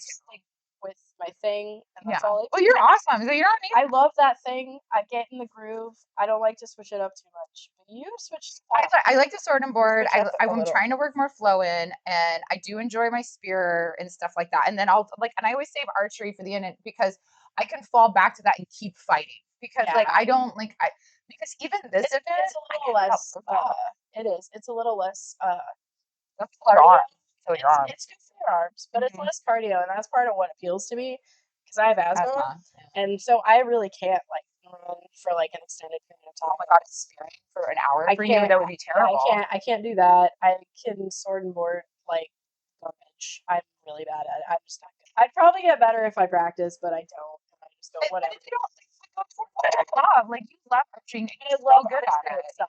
[SPEAKER 1] With my thing, and that's all.
[SPEAKER 2] Well, you're awesome. So you know what I mean?
[SPEAKER 1] I love that thing. I get in the groove. I don't like to switch it up too much. But you switch.
[SPEAKER 2] I like to sword and board. I'm trying to work more flow in, and I do enjoy my spear and stuff like that. And then and I always save archery for the end because I can fall back to that and keep fighting because I don't because even this event
[SPEAKER 1] it's a little less. It is. It's a little less
[SPEAKER 2] That's your
[SPEAKER 1] cardio.
[SPEAKER 2] arm. So your arm.
[SPEAKER 1] It's good for your arms, but it's less cardio, and that's part of what appeals to me because I have asthma, and so I really can't like run for like an extended period of time.
[SPEAKER 2] Oh my god, it's spearing for an hour for you. That would be terrible.
[SPEAKER 1] I can't do that. I can sword and board like garbage. I'm really bad at it. I'm just not good. I'd probably get better if I practice, but I don't. I just go whatever.
[SPEAKER 2] But if you don't love, like you love arching, and you're so good at it. Yeah.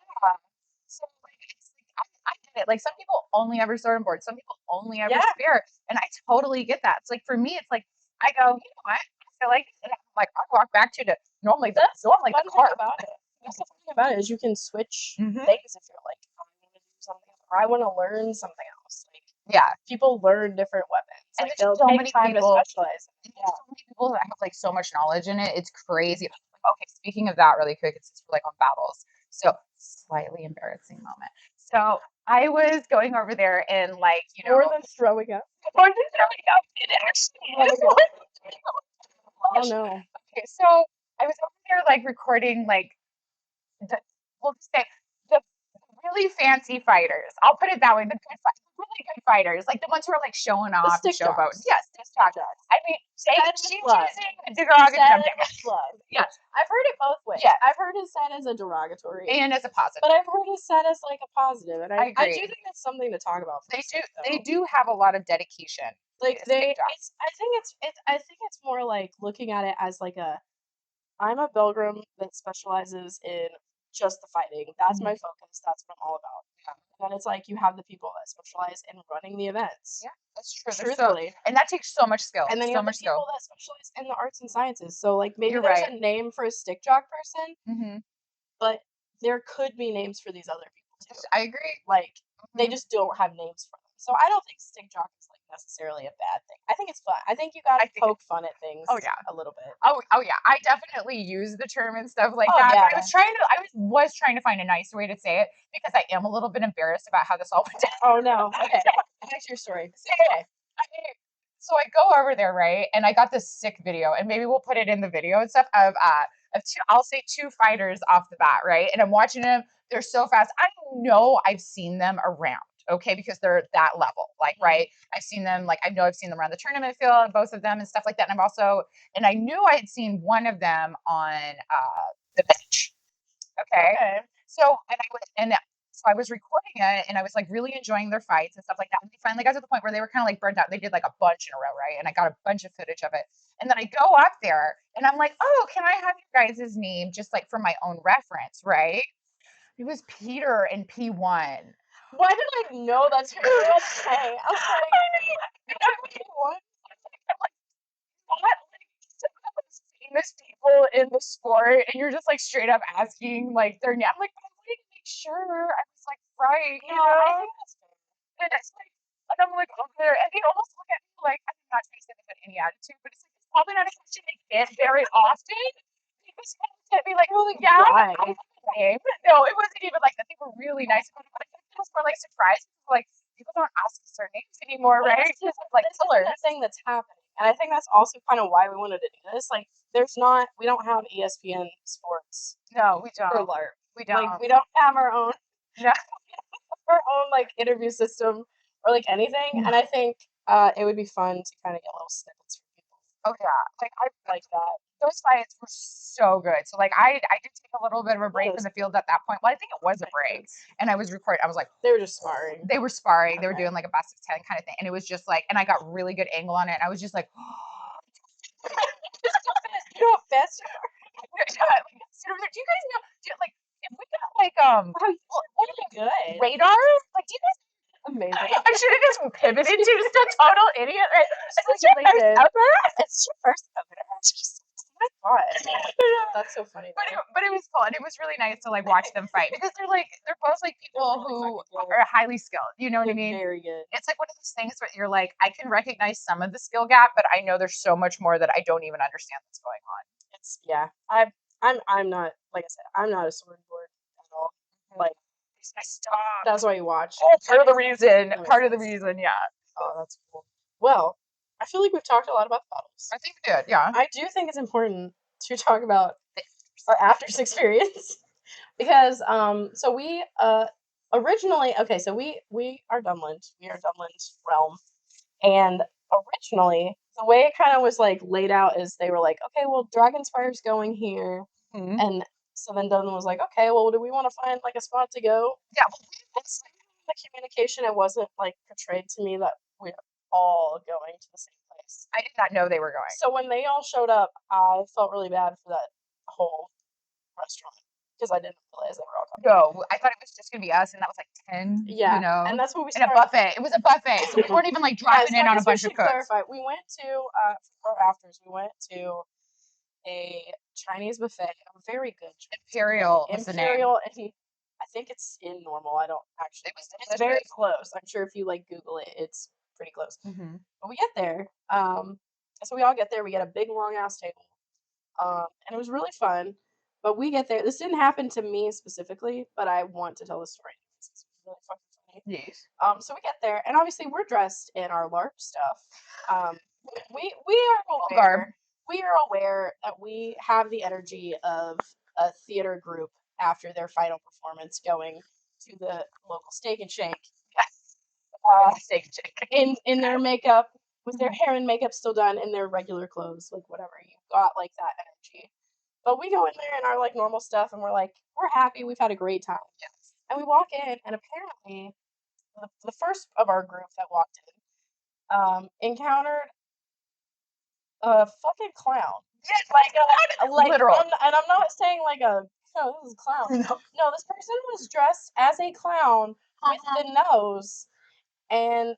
[SPEAKER 2] So like it's like I get it. Like some people only ever sword and board, some people only ever spear, and I totally get that. It's like for me, it's like I go, you know what? I feel like, and I'm like I walk back to the normally the car
[SPEAKER 1] about it. That's the thing about it is you can switch
[SPEAKER 2] Mhm.
[SPEAKER 1] things if you're like I want to do something or I want to learn something else. Like
[SPEAKER 2] Yeah,
[SPEAKER 1] people learn different weapons.
[SPEAKER 2] and
[SPEAKER 1] Like
[SPEAKER 2] there's
[SPEAKER 1] they'll
[SPEAKER 2] so
[SPEAKER 1] take
[SPEAKER 2] many
[SPEAKER 1] time to
[SPEAKER 2] people.
[SPEAKER 1] specialize.
[SPEAKER 2] Yeah. So many people that have like so much knowledge in it. It's crazy. Okay, speaking of that, really quick, it's just like on battles. So slightly embarrassing moment. So I was going over there and like
[SPEAKER 1] More than throwing up.
[SPEAKER 2] more than throwing up, it actually is.
[SPEAKER 1] Oh no.
[SPEAKER 2] Okay, so I was over there like recording like the we'll just say the really fancy fighters. I'll put it that way. The good really good fighters, like the ones who are like showing off, showboating. Yes, stick jocks. I mean, she's using a derogatory.
[SPEAKER 1] Yes, I've heard it both ways.
[SPEAKER 2] Yeah,
[SPEAKER 1] I've heard it said as a derogatory
[SPEAKER 2] and as a positive,
[SPEAKER 1] but I've heard it said as like a positive, and I do think that's something to talk about.
[SPEAKER 2] They do have a lot of dedication.
[SPEAKER 1] Like I think it's more like looking at it as like I'm a pilgrim that specializes in just the fighting. That's my focus. That's what I'm all about. Yeah. And then it's like you have the people that specialize in running the events.
[SPEAKER 2] Yeah, that's true.
[SPEAKER 1] Truthfully.
[SPEAKER 2] And that takes so much skill.
[SPEAKER 1] And then you have the people that specialize in the arts and sciences. So like maybe there's a name for a stick jock person, but there could be names for these other people too.
[SPEAKER 2] I agree.
[SPEAKER 1] Like they just don't have names for them. So I don't think stick jock is like necessarily a bad thing. I think it's fun. I think you gotta poke fun at things.
[SPEAKER 2] Oh yeah,
[SPEAKER 1] a little bit.
[SPEAKER 2] Oh yeah. I definitely use the term and stuff like that.
[SPEAKER 1] Yeah.
[SPEAKER 2] But I was trying to find a nice way to say it because I am a little bit embarrassed about how this all went down.
[SPEAKER 1] Oh no. Okay. Finish your story.
[SPEAKER 2] So I go over there, right? And I got this sick video, and maybe we'll put it in the video and stuff of two fighters off the bat, right? And I'm watching them. They're so fast. I know I've seen them around, okay, because they're that level, like, right? I've seen them, like, I know I've seen them around the tournament field, both of them and stuff like that. And I knew I had seen one of them on the bench. Okay. So I was recording it and I was like really enjoying their fights and stuff like that. And they finally got to the point where they were kind of like burnt out. They did like a bunch in a row, right? And I got a bunch of footage of it. And then I go up there and I'm like, oh, can I have you guys' name just like for my own reference, right? It was Peter in P1.
[SPEAKER 1] Why did I know that's who you were saying? I was like,
[SPEAKER 2] P1? I'm like, what? Like, famous people in the sport, and you're just like straight up asking like their name. I'm like, I wanted to make sure I was like right, you know? I think that's fair. And it's like, and I'm like over there, and they almost look at me like I'm not trying to say they had any attitude, but it's like it's probably not a question they get very often. They just look at me like, oh yeah, I have a name. No, it wasn't even like that. They were really nice about it. But I think it was more like surprised. Like people don't ask us their names anymore, right? Like
[SPEAKER 1] this is the thing that's happening. And I think that's also kind of why we wanted to do this. Like, we don't have ESPN Sports.
[SPEAKER 2] No, we don't.
[SPEAKER 1] For LARP.
[SPEAKER 2] We don't.
[SPEAKER 1] Like, we don't have our own, our own like interview system or like anything. And I think it would be fun to kind of get little snippets from people.
[SPEAKER 2] Oh yeah, like I like that. Those fights were so good. So like I did take a little bit of a break from the field at that point. Well, I think it was a break, and I was recording. I was like,
[SPEAKER 1] they were just sparring.
[SPEAKER 2] They were sparring. They were doing like a best of 10 kind of thing, and it was just like, and I got really good angle on it. And I was just like,
[SPEAKER 1] you know what best?
[SPEAKER 2] Do you guys know? Like if we got like
[SPEAKER 1] what are good
[SPEAKER 2] radar? Like do you guys?
[SPEAKER 1] Amazing.
[SPEAKER 2] I should have just pivoted to just a total idiot. Right? It's your first ever.
[SPEAKER 1] It's your first ever. That's so funny.
[SPEAKER 2] But it was fun. It was really nice to like watch them fight because they're both like people who are highly skilled. You know what I mean?
[SPEAKER 1] Very good.
[SPEAKER 2] It's like one of those things where you're like, I can recognize some of the skill gap, but I know there's so much more that I don't even understand what's going on.
[SPEAKER 1] It's I'm not, like I said, I'm not a sword board at all. Like
[SPEAKER 2] stop.
[SPEAKER 1] That's why you watch.
[SPEAKER 2] Oh, part of the reason. Yeah.
[SPEAKER 1] Oh, that's cool. Well, I feel like we've talked a lot about the battles.
[SPEAKER 2] I think we did, yeah.
[SPEAKER 1] I do think it's important to talk about our afters experience because so we originally, okay, so we are Dunland. We are Dunland's realm. And originally, the way it kind of was like laid out is they were like, okay, well, Dragonspire's going here.
[SPEAKER 2] Mhm.
[SPEAKER 1] And so then Dunland was like, okay, well, do we want to find like a spot to go?
[SPEAKER 2] Yeah,
[SPEAKER 1] It's the communication, it wasn't like portrayed to me that we're all going to the same place.
[SPEAKER 2] I did not know they were going.
[SPEAKER 1] So when they all showed up, I felt really bad for that whole restaurant because I didn't realize they were all coming.
[SPEAKER 2] No, I thought it was just gonna be us, and that was like 10.
[SPEAKER 1] Yeah,
[SPEAKER 2] You know,
[SPEAKER 1] and that's what we
[SPEAKER 2] and a
[SPEAKER 1] started.
[SPEAKER 2] buffet. It was a buffet, so we weren't even like dropping in on a bunch of cooks.
[SPEAKER 1] Clarify. We went to for afters. We went to a Chinese buffet, a very good Chinese
[SPEAKER 2] Imperial
[SPEAKER 1] buffet.
[SPEAKER 2] was the name.
[SPEAKER 1] Imperial, and I think it's in normal. I don't actually. It's very close. I'm sure if you like Google it, it's pretty close.
[SPEAKER 2] Mhm.
[SPEAKER 1] But we get there. So we all get there. We get a big long ass table. And it was really fun. But we get there. This didn't happen to me specifically, but I want to tell the story. It's really fucking funny.
[SPEAKER 2] Yes.
[SPEAKER 1] So we get there, and obviously we're dressed in our LARP stuff. We are aware. We are aware that we have the energy of a theater group after their final performance going to the local Steak and Shake.
[SPEAKER 2] Steak and Shake.
[SPEAKER 1] In their makeup, with their hair and makeup still done, in their regular clothes, like whatever. You got like that energy. But we go in there in our like normal stuff, and we're like, we're happy. We've had a great time.
[SPEAKER 2] Yes.
[SPEAKER 1] And we walk in, and apparently, the first of our group that walked in encountered a fucking clown.
[SPEAKER 2] Yeah, like literal.
[SPEAKER 1] And I'm not saying like no, this is a clown. No, this person was dressed as a clown with the nose, and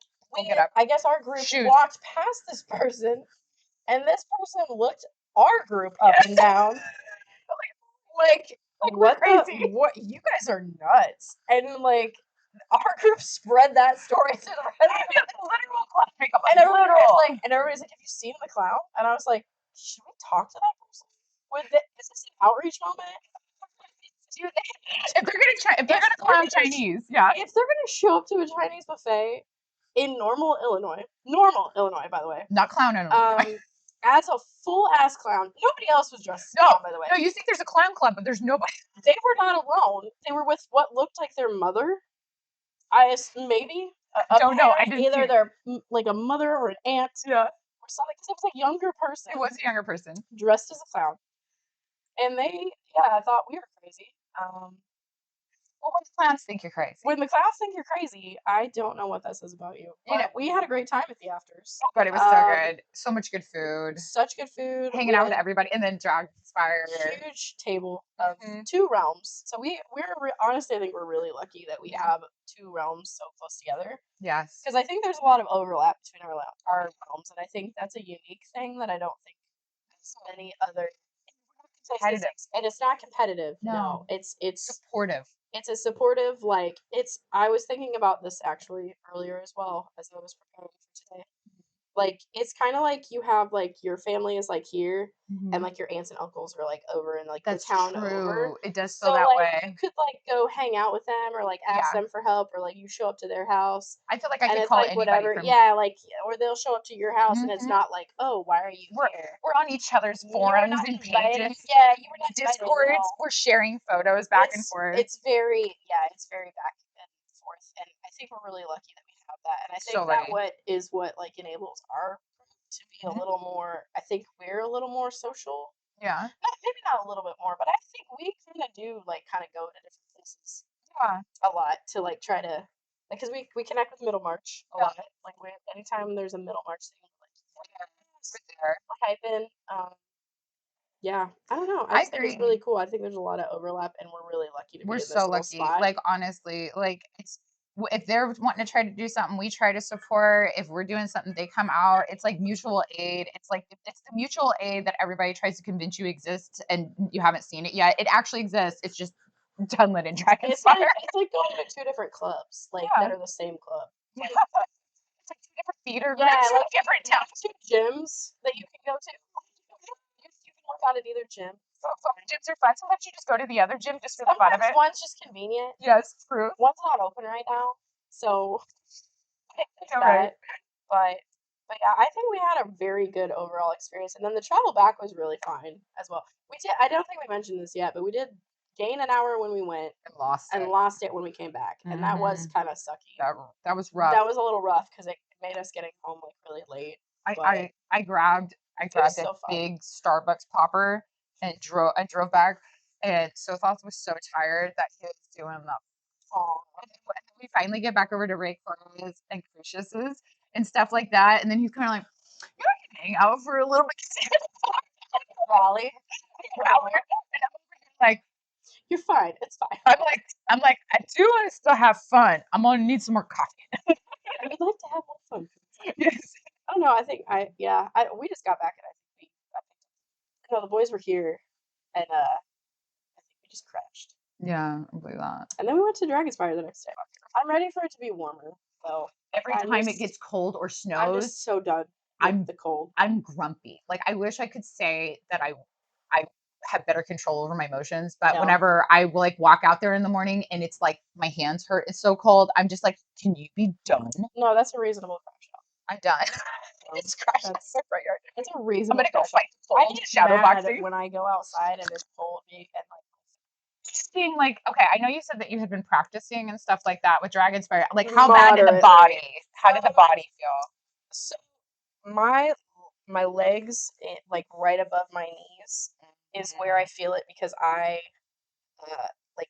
[SPEAKER 1] I guess our group walked past this person, and this person looked our group up and down, like what crazy. What you guys are nuts, and like our group spread that story to the rest of the
[SPEAKER 2] literal clown makeup.
[SPEAKER 1] And everybody's like, have you seen the clown? And I was like, should we talk to that person? Is this an outreach moment? Dude,
[SPEAKER 2] if they're gonna clown Chinese, yeah.
[SPEAKER 1] If they're gonna show up to a Chinese buffet in normal Illinois, by the way,
[SPEAKER 2] not clown Illinois,
[SPEAKER 1] as a full ass clown, nobody else was dressed as a clown, by the way.
[SPEAKER 2] No, you think there's a clown club, but there's nobody.
[SPEAKER 1] They were not alone. They were with what looked like their mother. Maybe.
[SPEAKER 2] I don't know. I didn't
[SPEAKER 1] either they're like a mother or an aunt, or something. Because it was a younger person.
[SPEAKER 2] It was a younger person
[SPEAKER 1] dressed as a clown, and I thought we were crazy.
[SPEAKER 2] Well, when the clowns think you're crazy.
[SPEAKER 1] When the clowns think you're crazy, I don't know what that says about you. But we had a great time at the afters.
[SPEAKER 2] Oh, God, it was so good. So much good food.
[SPEAKER 1] Such good food.
[SPEAKER 2] Hanging out with everybody, and then Dragonspire.
[SPEAKER 1] Huge table of 2 realms. So honestly, I think we're really lucky that we have 2 realms so close together.
[SPEAKER 2] Yes.
[SPEAKER 1] Because I think there's a lot of overlap between our realms, and I think that's a unique thing that I don't think many other. And it's not competitive. No, it's
[SPEAKER 2] supportive.
[SPEAKER 1] It's a supportive, like, I was thinking about this actually earlier as well as I was preparing for today. Like, it's kind of like you have, like, your family is, like, here, and, like, your aunts and uncles are, like, over in, like, the town over.
[SPEAKER 2] It does feel that way.
[SPEAKER 1] You could, like, go hang out with them or, like, ask them for help or, like, you show up to their house.
[SPEAKER 2] I feel like I could call
[SPEAKER 1] like,
[SPEAKER 2] anybody
[SPEAKER 1] whatever. Or they'll show up to your house, and it's not like, oh, why are you here?
[SPEAKER 2] We're on each other's forums and pages.
[SPEAKER 1] Yeah, you were not
[SPEAKER 2] Discords. We're sharing photos back and forth.
[SPEAKER 1] It's very back and forth, and I think we're really lucky that we have that. And I think what like enables our group to be a little more. I think we're a little more social.
[SPEAKER 2] Yeah.
[SPEAKER 1] Maybe not a little bit more, but I think we kind of do like kind of go to different places.
[SPEAKER 2] Yeah.
[SPEAKER 1] A lot to like try to because we connect with Middlemarch a lot. Like anytime there's a Middlemarch thing, we're hyping. Yeah, I don't know. I think it's really cool. I think there's a lot of overlap, and we're really lucky to be in this little spot.
[SPEAKER 2] Like, honestly, like, if they're wanting to try to do something, we try to support. If we're doing something, they come out. It's like mutual aid. It's the mutual aid that everybody tries to convince you exists, and you haven't seen it yet. It actually exists. It's just Dunland and Dragonspire.
[SPEAKER 1] It's like going to 2 different clubs, like, that are the same club.
[SPEAKER 2] Like, it's like 2 different theater groups, like different towns.
[SPEAKER 1] 2 gyms that you can go to. You can work out at either gym.
[SPEAKER 2] Gyms are fun. Sometimes you just go to the other gym just for the fun of it.
[SPEAKER 1] One's just convenient.
[SPEAKER 2] Yes, true.
[SPEAKER 1] One's not open right now, so
[SPEAKER 2] right.
[SPEAKER 1] But yeah, I think we had a very good overall experience, and then the travel back was really fine as well. I don't think we mentioned this yet, but we did gain an hour when we went
[SPEAKER 2] and
[SPEAKER 1] lost it when we came back, and that was kind of sucky.
[SPEAKER 2] That was rough.
[SPEAKER 1] That was a little rough because it made us getting home like really late.
[SPEAKER 2] I grabbed a
[SPEAKER 1] so
[SPEAKER 2] big Starbucks popper and drove back, and so Thoughts was so tired that he was doing the and then when we finally get back over to Ray Cornwall's and Crucius's and stuff like that, and then he's kind of like, "You know, I can hang out for a little bit."
[SPEAKER 1] Rally,
[SPEAKER 2] and I'm over here like,
[SPEAKER 1] you're fine. It's fine.
[SPEAKER 2] I'm like, I do want to still have fun. I'm gonna need some more coffee.
[SPEAKER 1] I would like to have more fun.
[SPEAKER 2] Yes.
[SPEAKER 1] I don't know. I think we just got back and I think no, the boys were here, and I think we just crashed.
[SPEAKER 2] Yeah, I believe that.
[SPEAKER 1] And then we went to Dragonspire the next day. I'm ready for it to be warmer, though.
[SPEAKER 2] Every time it gets cold or
[SPEAKER 1] I'm
[SPEAKER 2] snows,
[SPEAKER 1] just so done with the cold.
[SPEAKER 2] I'm grumpy. Like, I wish I could say that I have better control over my emotions, but
[SPEAKER 1] No.
[SPEAKER 2] whenever I will like walk out there in the morning and it's like my hands hurt, it's so cold, I'm just like, can you be done?
[SPEAKER 1] No, that's a reasonable crash out.
[SPEAKER 2] I'm done. It's crashing in my front yard.
[SPEAKER 1] It's a reasonable.
[SPEAKER 2] I'm gonna go fight the
[SPEAKER 1] I
[SPEAKER 2] cold.
[SPEAKER 1] get
[SPEAKER 2] Shadow
[SPEAKER 1] mad
[SPEAKER 2] boxing
[SPEAKER 1] when I go outside and it's cold and like
[SPEAKER 2] being like, okay, I know you said that you had been practicing and stuff like that with Dragonspire. Like, how bad did the body? How did the body feel?
[SPEAKER 1] So my legs, like right above my knees, is where I feel it because I like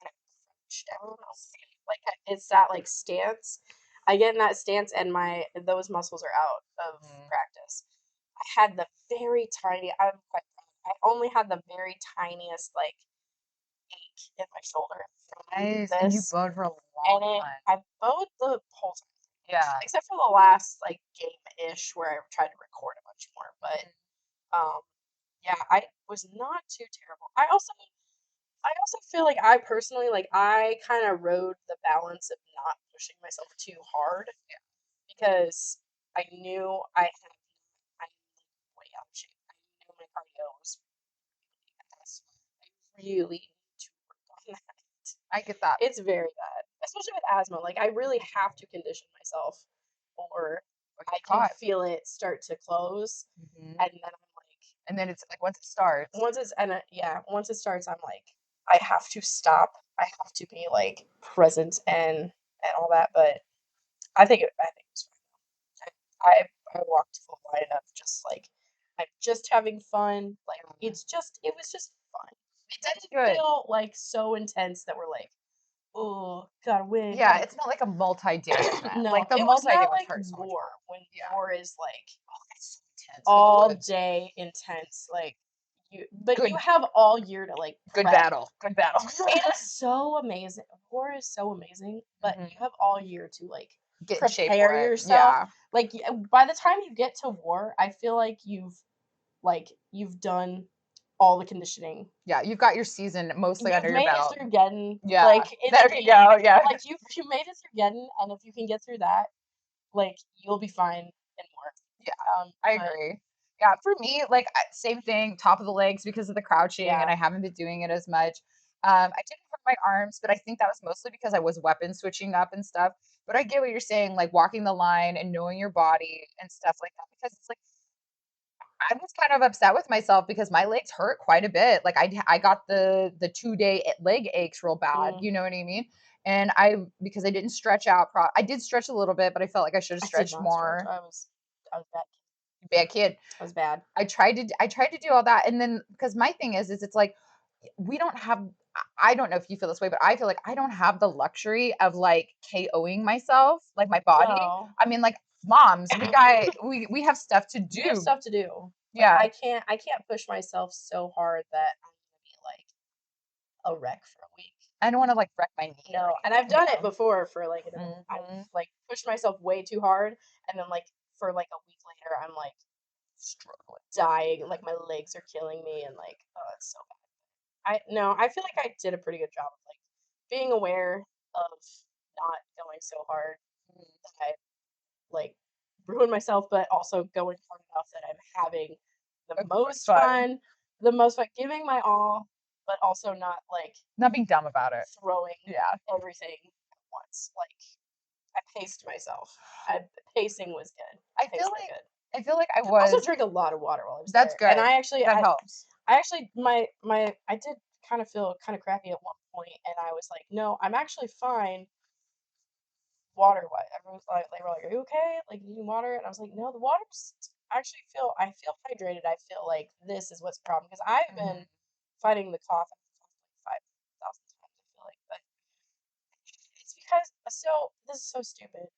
[SPEAKER 1] kind of crouch down. Like it's that like stance. I get in that stance and those muscles are out of practice. I had the very tiny. I only had the very tiniest like ache in my shoulder.
[SPEAKER 2] Nice. And you bowed for a long time.
[SPEAKER 1] I bowed the whole time.
[SPEAKER 2] Yeah.
[SPEAKER 1] Except for the last like game-ish where I tried to record a bunch more. But yeah, I was not too terrible. I also feel like I personally like I kind of rode the balance of not pushing myself too hard. Yeah. Because I knew I'm way out of shape. I knew my cardio was I really need to work on that.
[SPEAKER 2] I get that.
[SPEAKER 1] It's very bad, especially with asthma. Like I really have to condition myself, or I can feel it start to close, and then I'm like,
[SPEAKER 2] and then it's like once it starts,
[SPEAKER 1] once it starts, I'm like, I have to stop. I have to be like present and all that. But I think it was fine. I walked full line of just like I'm just having fun. Like it was just fun. It didn't feel like so intense that we're like, oh, gotta win.
[SPEAKER 2] Yeah, it's not like a multi-day event.
[SPEAKER 1] No,
[SPEAKER 2] like the
[SPEAKER 1] it was
[SPEAKER 2] multi-day
[SPEAKER 1] not
[SPEAKER 2] was
[SPEAKER 1] like
[SPEAKER 2] hurt so much
[SPEAKER 1] war.
[SPEAKER 2] more.
[SPEAKER 1] When war is like
[SPEAKER 2] It's so intense.
[SPEAKER 1] all day intense, like you have all year to like
[SPEAKER 2] good
[SPEAKER 1] prep.
[SPEAKER 2] battle.
[SPEAKER 1] It is so amazing. War is so amazing, but you have all year to like
[SPEAKER 2] get in shape for
[SPEAKER 1] prepare
[SPEAKER 2] it.
[SPEAKER 1] yourself.
[SPEAKER 2] Yeah.
[SPEAKER 1] Like by the time you get to war, I feel like you've done all the conditioning.
[SPEAKER 2] Yeah, you've got your season mostly under your belt.
[SPEAKER 1] You've made it through Geddon.
[SPEAKER 2] Yeah,
[SPEAKER 1] like
[SPEAKER 2] there you go. Yeah,
[SPEAKER 1] like you made it through Geddon, and if you can get through that, like you'll be fine in war.
[SPEAKER 2] Yeah, I agree. Yeah, for me, like same thing, top of the legs because of the crouching, and I haven't been doing it as much. I didn't hurt my arms, but I think that was mostly because I was weapon switching up and stuff. But I get what you're saying, like walking the line and knowing your body and stuff like that, because it's like I was kind of upset with myself because my legs hurt quite a bit. Like I got the 2-day leg aches real bad. You know what I mean? And because I didn't stretch out. I did stretch a little bit, but I felt like I should have stretched more.
[SPEAKER 1] I was bad.
[SPEAKER 2] Bad kid.
[SPEAKER 1] I was bad.
[SPEAKER 2] I tried to do all that, and then because my thing is it's like we don't have. I don't know if you feel this way, but I feel like I don't have the luxury of like KOing myself, like my body.
[SPEAKER 1] No.
[SPEAKER 2] I mean, like moms, we have stuff to do.
[SPEAKER 1] We have stuff to do.
[SPEAKER 2] Yeah.
[SPEAKER 1] I can't push myself so hard that I'm gonna be like a wreck for a week.
[SPEAKER 2] I don't want to like wreck my knee.
[SPEAKER 1] No, and I've done it before for like I've like pushed myself way too hard, and then like for like a week later, I'm like struggling, dying, like my legs are killing me, and like it's so bad. I feel like I did a pretty good job of like being aware of not going so hard that I like ruin myself, but also going hard enough that I'm having the most fun, giving my all, but also not
[SPEAKER 2] being dumb about it,
[SPEAKER 1] throwing everything at once. Like I paced myself. Pacing was good. I feel like I was. I also drink a lot of water while I was there.
[SPEAKER 2] That's good.
[SPEAKER 1] And that
[SPEAKER 2] helps.
[SPEAKER 1] I actually I did kind of feel kind of crappy at one point, and I was like, no, I'm actually fine water-wise. Everyone's like, they were like, are you okay? Like, you need water? And I was like, no, the water's I feel hydrated. I feel like this is what's the problem because I've been fighting the cough like 5,000 times. I feel like, but it's because this is so stupid.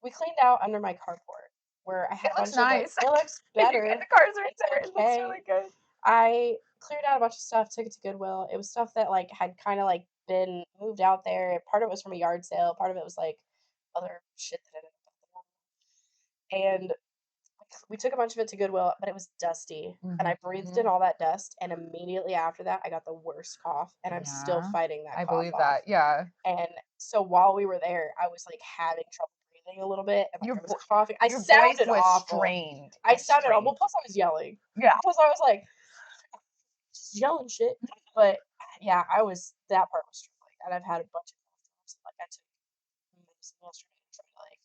[SPEAKER 1] We cleaned out under my carport where I had
[SPEAKER 2] It
[SPEAKER 1] a
[SPEAKER 2] looks
[SPEAKER 1] bunch of
[SPEAKER 2] nice.
[SPEAKER 1] it looks better.
[SPEAKER 2] The cars are
[SPEAKER 1] It's
[SPEAKER 2] there. It looks
[SPEAKER 1] okay.
[SPEAKER 2] really good.
[SPEAKER 1] I cleared out a bunch of stuff, took it to Goodwill. It was stuff that like had kind of like been moved out there. Part of it was from a yard sale. Part of it was like other shit that ended up at the mall. And we took a bunch of it to Goodwill, but it was dusty, and I breathed in all that dust. And immediately after that, I got the worst cough, and I'm still fighting that.
[SPEAKER 2] I
[SPEAKER 1] cough
[SPEAKER 2] believe
[SPEAKER 1] off.
[SPEAKER 2] that. Yeah.
[SPEAKER 1] And so while we were there, I was like having trouble breathing a little bit, and like, I was coughing.
[SPEAKER 2] Your voice was
[SPEAKER 1] awful.
[SPEAKER 2] strained.
[SPEAKER 1] I sounded awful. Plus, I was yelling.
[SPEAKER 2] Yeah.
[SPEAKER 1] Plus, I was like just yelling shit. But yeah, that part was struggling, and I've had a bunch of coughs. Like I took medicine yesterday to try to like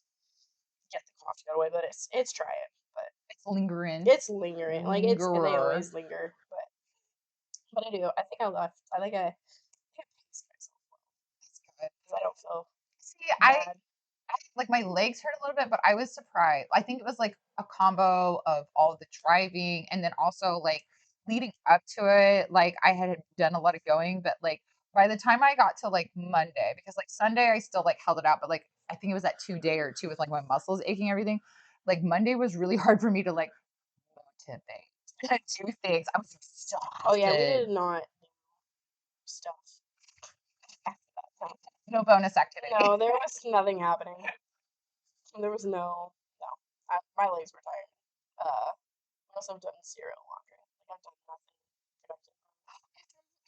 [SPEAKER 1] get the cough to go away, but it's trying. But
[SPEAKER 2] it's lingering.
[SPEAKER 1] It's lingering. Like they always linger. But I do. I think I left. I think I paced myself well. That's good because I don't feel.
[SPEAKER 2] See, I like my legs hurt a little bit, but I was surprised. I think it was like a combo of all the driving and then also like leading up to it. Like I had done a lot of going, but like by the time I got to like Monday, because like Sunday I still like held it out, but like I think it was that 2-day or two with like my muscles aching, everything. Like Monday was really hard for me to like do things. I was exhausted.
[SPEAKER 1] Oh yeah, we did not do stuff.
[SPEAKER 2] No bonus activity.
[SPEAKER 1] No, there was nothing happening. There was no. My legs were tired. I also have done cereal laundry. Like I've done nothing.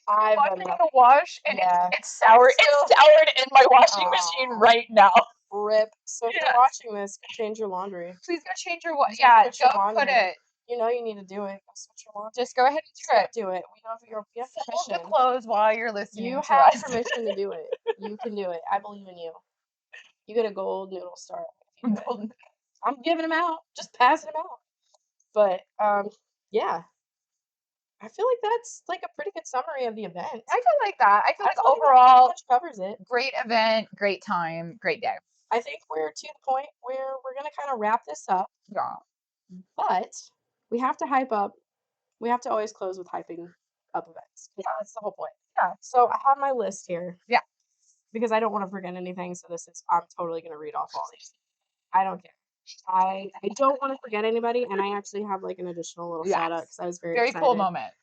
[SPEAKER 1] I've done
[SPEAKER 2] in the wash, and it's soured. It's soured in my washing machine right now.
[SPEAKER 1] Rip. So if you're watching this, go change your laundry.
[SPEAKER 2] Please go change your wash. Yeah, go put it.
[SPEAKER 1] You know you need to do it. Go switch your laundry.
[SPEAKER 2] Just go ahead and
[SPEAKER 1] do it. We know you have permission.
[SPEAKER 2] Fold the clothes while you're listening.
[SPEAKER 1] You have permission to do it. You can do it. I believe in you. You get a gold noodle star. I'm giving them out. Just passing them out. But yeah. I feel like that's like a pretty good summary of the event. I
[SPEAKER 2] feel like that. I feel like overall
[SPEAKER 1] covers it.
[SPEAKER 2] Great event, great time, great day.
[SPEAKER 1] I think we're to the point where we're gonna kind of wrap this up.
[SPEAKER 2] Yeah.
[SPEAKER 1] But we have to hype up. We have to always close with hyping up events. Yeah, that's the whole point. Yeah. So I have my list here.
[SPEAKER 2] Yeah.
[SPEAKER 1] Because I don't want to forget anything. So I'm totally gonna read off all these. I don't care. I don't want to forget anybody, and I actually have like an additional little shout out because I was very excited.
[SPEAKER 2] Cool moment.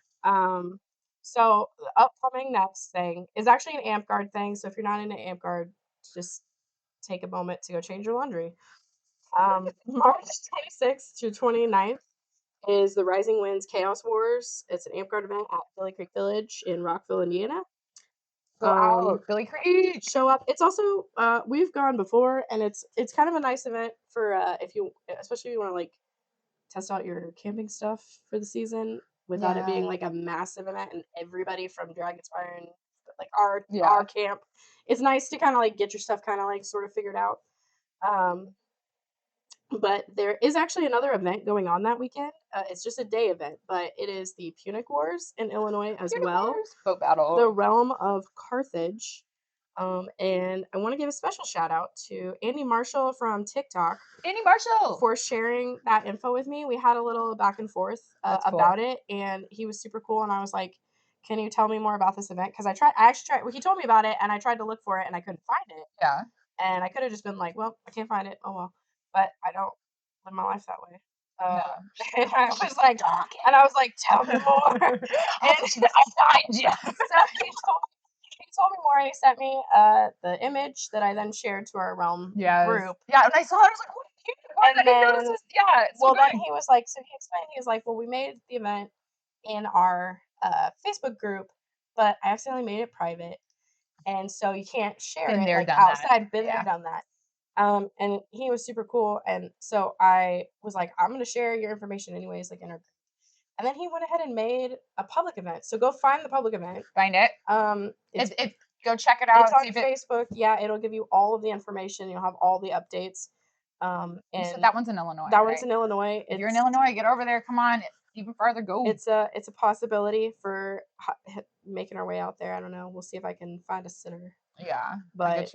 [SPEAKER 1] So the upcoming next thing is actually an Amp Guard thing. So if you're not into Amp Guard, just take a moment to go change your laundry. March 26th to 29th is the Rising Winds Chaos Wars. It's an Amp Guard event at Billy Creek Village in Rockville, Indiana.
[SPEAKER 2] Go out, Billy Creek.
[SPEAKER 1] Show up. It's also we've gone before, and it's kind of a nice event for especially if you want to like test out your camping stuff for the season without it being like a massive event and everybody from Dragon's Fire and like our camp. It's nice to kind of like get your stuff kind of like sort of figured out. But there is actually another event going on that weekend. It's just a day event, but it is the Punic Wars in Illinois as well.
[SPEAKER 2] Boat battle.
[SPEAKER 1] The Realm of Carthage. And I want to give a special shout out to Andy Marshall from TikTok.
[SPEAKER 2] Andy Marshall! For
[SPEAKER 1] sharing that info with me. We had a little back and forth about it, and he was super cool. And I was like, can you tell me more about this event? Because I actually tried. Well, he told me about it, and I tried to look for it, and I couldn't find it.
[SPEAKER 2] Yeah.
[SPEAKER 1] And I could have just been like, well, I can't find it. Oh, well. But I don't live my life that way. And I was like, tell me more. And I'll find you. So he told me more. He sent me the image that I then shared to our Realm group.
[SPEAKER 2] Yeah, and I saw it. I was like, what?
[SPEAKER 1] And then, then he was like, so he explained, he was like, well, we made the event in our Facebook group, but I accidentally made it private. And so you can't share it like outside. Been there, done that. And he was super cool. And so I was like, I'm going to share your information anyways, like in our group. And then he went ahead and made a public event. So go find the public event.
[SPEAKER 2] Find it. Go check it out.
[SPEAKER 1] It's on Facebook. Yeah, it'll give you all of the information. You'll have all the updates. And
[SPEAKER 2] so that one's in Illinois.
[SPEAKER 1] That one's in Illinois.
[SPEAKER 2] If you're in Illinois, get over there. Come on. even farther. Go.
[SPEAKER 1] It's a possibility for making our way out there. I don't know. We'll see if I can find a sitter.
[SPEAKER 2] Yeah,
[SPEAKER 1] but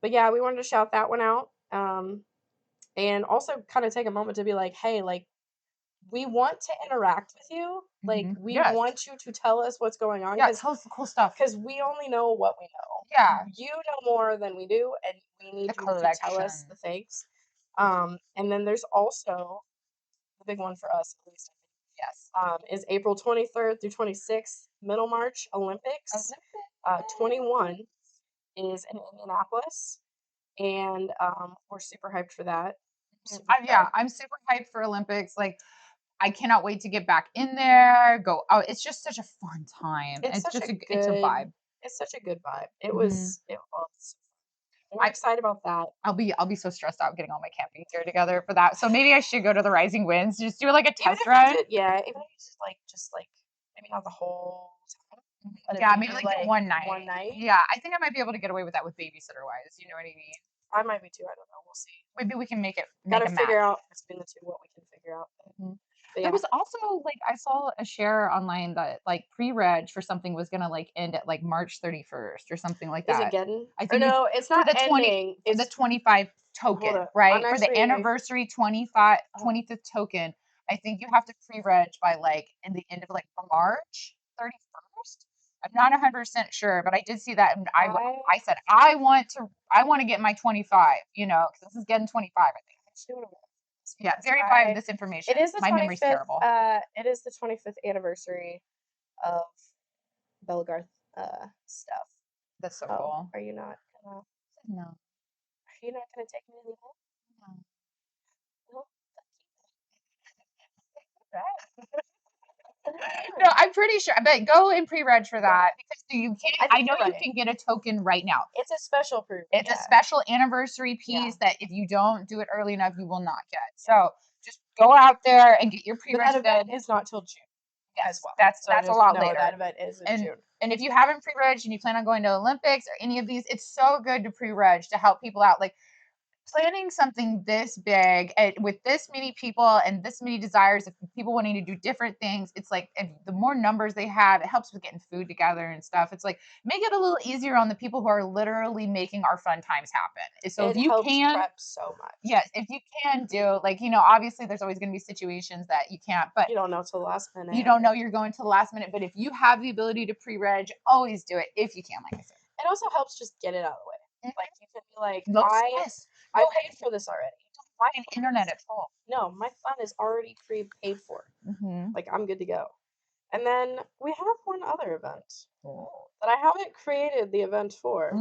[SPEAKER 1] but yeah, we wanted to shout that one out. And also kind of take a moment to be like, hey, like, we want to interact with you. Like, we want you to tell us what's going on.
[SPEAKER 2] Yeah, tell us the cool stuff.
[SPEAKER 1] Because we only know what we know.
[SPEAKER 2] Yeah.
[SPEAKER 1] You know more than we do, and we need you to tell us the things. And then there's also the big one for us, at least. Yes. Is April 23rd through 26th, Middle March Olympics. 21 is in Indianapolis. And we're super hyped for that.
[SPEAKER 2] I'm super hyped for Olympics. Like, I cannot wait to get back in there. Go out. It's just such a fun time. It's just it's a vibe.
[SPEAKER 1] It's such a good vibe. It was. I'm excited about that.
[SPEAKER 2] I'll be so stressed out getting all my camping gear together for that. So maybe I should go to the Rising Winds, just do like a test run.
[SPEAKER 1] Even if you just like maybe not the whole time.
[SPEAKER 2] Yeah, maybe like one night. Yeah, I think I might be able to get away with that with babysitter wise. You know what I mean?
[SPEAKER 1] I might be too. I don't know. We'll see.
[SPEAKER 2] Maybe we can make it.
[SPEAKER 1] Gotta figure out between the two what we can figure out.
[SPEAKER 2] Yeah. There was also like I saw a share online that like pre-reg for something was gonna like end at like March 31st or something like that.
[SPEAKER 1] Is it getting?
[SPEAKER 2] I think
[SPEAKER 1] no, it's not
[SPEAKER 2] the
[SPEAKER 1] ending.
[SPEAKER 2] It's the 25 token, right? For the anniversary 25th token. I think you have to pre-reg by like in the end of like March 31st. I'm not 100% sure, but I did see that, and I said I want to get my 25. You know, because this is getting 25. I think. Yeah, verify this information.
[SPEAKER 1] It is the
[SPEAKER 2] my memory's terrible.
[SPEAKER 1] It is the 25th anniversary of Belgarth stuff.
[SPEAKER 2] That's so cool.
[SPEAKER 1] Are you not gonna?
[SPEAKER 2] No.
[SPEAKER 1] Are you not gonna take me to the event? No.
[SPEAKER 2] No, I'm pretty sure. But go and pre-reg for that because you can. I know you can get a token right now.
[SPEAKER 1] It's a special proof.
[SPEAKER 2] It's a special anniversary piece that if you don't do it early enough, you will not get. So just go out there and get your pre-reg.
[SPEAKER 1] That event is not till June.
[SPEAKER 2] As well. That's a lot later.
[SPEAKER 1] That event is in June.
[SPEAKER 2] And if you haven't pre-reg and you plan on going to Olympics or any of these, it's so good to pre-reg to help people out. Like planning something this big with this many people and this many desires of people wanting to do different things, it's like the more numbers they have, it helps with getting food together and stuff. It's like make it a little easier on the people who are literally making our fun times happen. So if you can
[SPEAKER 1] prep so much.
[SPEAKER 2] Yes, if you can do like, you know, obviously there's always going to be situations that you can't, but
[SPEAKER 1] you don't know till the last minute.
[SPEAKER 2] You don't know you're going to the last minute, but if you have the ability to pre-reg, always do it if you can, like I said.
[SPEAKER 1] It also helps just get it out of the way. Like you can be like, I paid for this already.
[SPEAKER 2] Don't buy an internet at all.
[SPEAKER 1] No, my fun is already pre-paid for. Like I'm good to go. And then we have one other event that I haven't created the event for,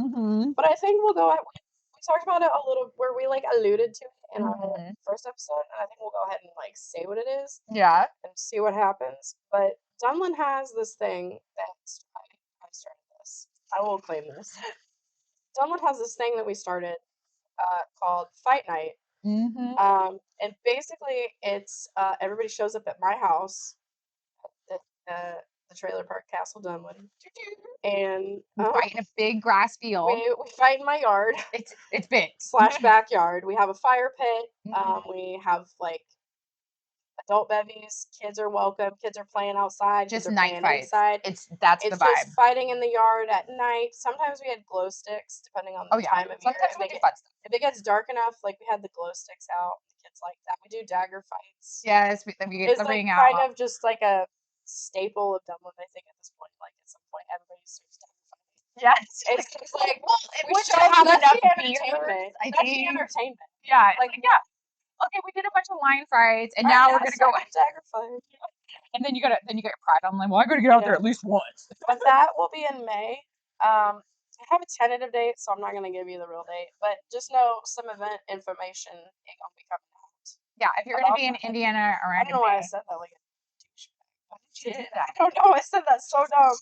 [SPEAKER 1] but I think we'll go ahead. We talked about it a little, where we like alluded to it in our first episode, and I think we'll go ahead and like say what it is.
[SPEAKER 2] Yeah.
[SPEAKER 1] And see what happens. But Dunlin has this thing that I started this. I will claim this. Dunlin has this thing that we started called Fight Night. And basically it's everybody shows up at my house at the trailer park Castle Dunlin, and
[SPEAKER 2] we fight in a big grass field.
[SPEAKER 1] We fight in my yard.
[SPEAKER 2] It's big
[SPEAKER 1] / backyard. We have a fire pit. We have like adult bevies. Kids are welcome. Kids are playing outside.
[SPEAKER 2] Just night fights. That's the vibe.
[SPEAKER 1] It's just fighting in the yard at night. Sometimes we had glow sticks, depending on the time of year. If it gets dark enough, like we had the glow sticks out. The kids like that. We do dagger fights.
[SPEAKER 2] Yes, we get the ring out.
[SPEAKER 1] It's kind of just like a staple of Dunlin, I think, at this point. Like at some point, everybody starts dagger fighting.
[SPEAKER 2] Yes,
[SPEAKER 1] it's just like,
[SPEAKER 2] we should have enough
[SPEAKER 1] entertainment.
[SPEAKER 2] I
[SPEAKER 1] think
[SPEAKER 2] the
[SPEAKER 1] entertainment.
[SPEAKER 2] Yeah, like yeah. Okay, we did a bunch of line fights, and now we're gonna go
[SPEAKER 1] dagger fight.
[SPEAKER 2] And then you get your pride on. Like, well, I gotta get out there at least once.
[SPEAKER 1] But that will be in May. I have a tentative date, so I'm not gonna give you the real date. But just know some event information ain't gonna be coming out.
[SPEAKER 2] Yeah, if you're gonna be in Indiana around.
[SPEAKER 1] I don't know why I said that like a douchebag. I don't know. I said that so dumb.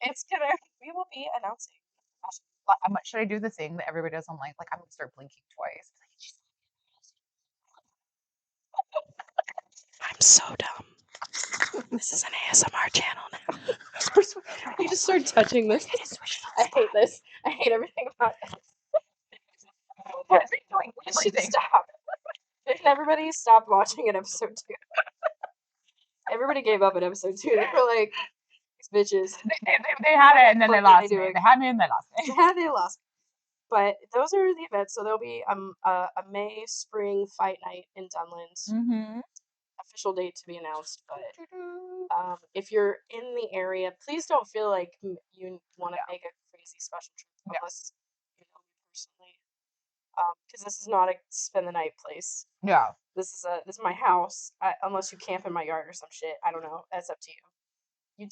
[SPEAKER 1] We will be announcing.
[SPEAKER 2] Should I do the thing that everybody does online? Like I'm gonna start blinking twice.
[SPEAKER 1] I'm so dumb. This is an ASMR channel now. You just start touching this. I hate this. I hate everything about this. What are you doing? We should stop. Everybody stop watching an episode 2. everybody gave up at episode 2. They were like, these bitches.
[SPEAKER 2] They had it and then they lost me. They had me and they lost me.
[SPEAKER 1] They had, they lost me. But those are the events. So there'll be a May spring fight night in Dunland. Official date to be announced. But if you're in the area, please don't feel like you want to make a crazy special trip unless you know me personally. Because this is not a spend the night place.
[SPEAKER 2] No.
[SPEAKER 1] This is my house. Unless you camp in my yard or some shit. I don't know. That's up to you. You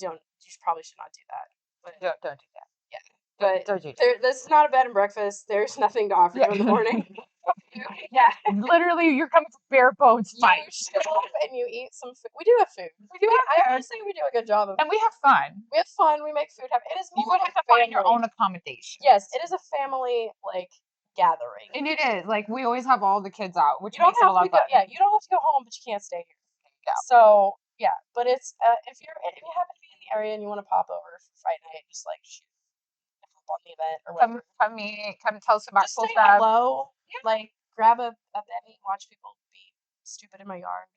[SPEAKER 1] probably should not do that. But
[SPEAKER 2] don't do that.
[SPEAKER 1] Yeah. But
[SPEAKER 2] don't do that.
[SPEAKER 1] This is not a bed and breakfast. There's nothing to offer you in the morning.
[SPEAKER 2] Yeah. Literally, you're coming to bare bones fight.
[SPEAKER 1] You show up and you eat some food. We do have food. I would say we do a good job of it.
[SPEAKER 2] And we have fun.
[SPEAKER 1] We have fun. We make food happen. It is more
[SPEAKER 2] you would have to find your own accommodation.
[SPEAKER 1] Yes, it is a family, like, gathering.
[SPEAKER 2] And it is. Like, we always have all the kids out, which
[SPEAKER 1] you don't
[SPEAKER 2] makes it a lot
[SPEAKER 1] have to go,
[SPEAKER 2] fun.
[SPEAKER 1] Yeah, you don't have to go home, but you can't stay here.
[SPEAKER 2] Yeah.
[SPEAKER 1] So, yeah. But it's, if you happen to be in the area and you want to pop over for fight night, just, like, shoot on the event or whatever.
[SPEAKER 2] Come tell us about
[SPEAKER 1] cool stuff. Hello. Yeah. Like, grab a Benny, watch people be stupid in my yard.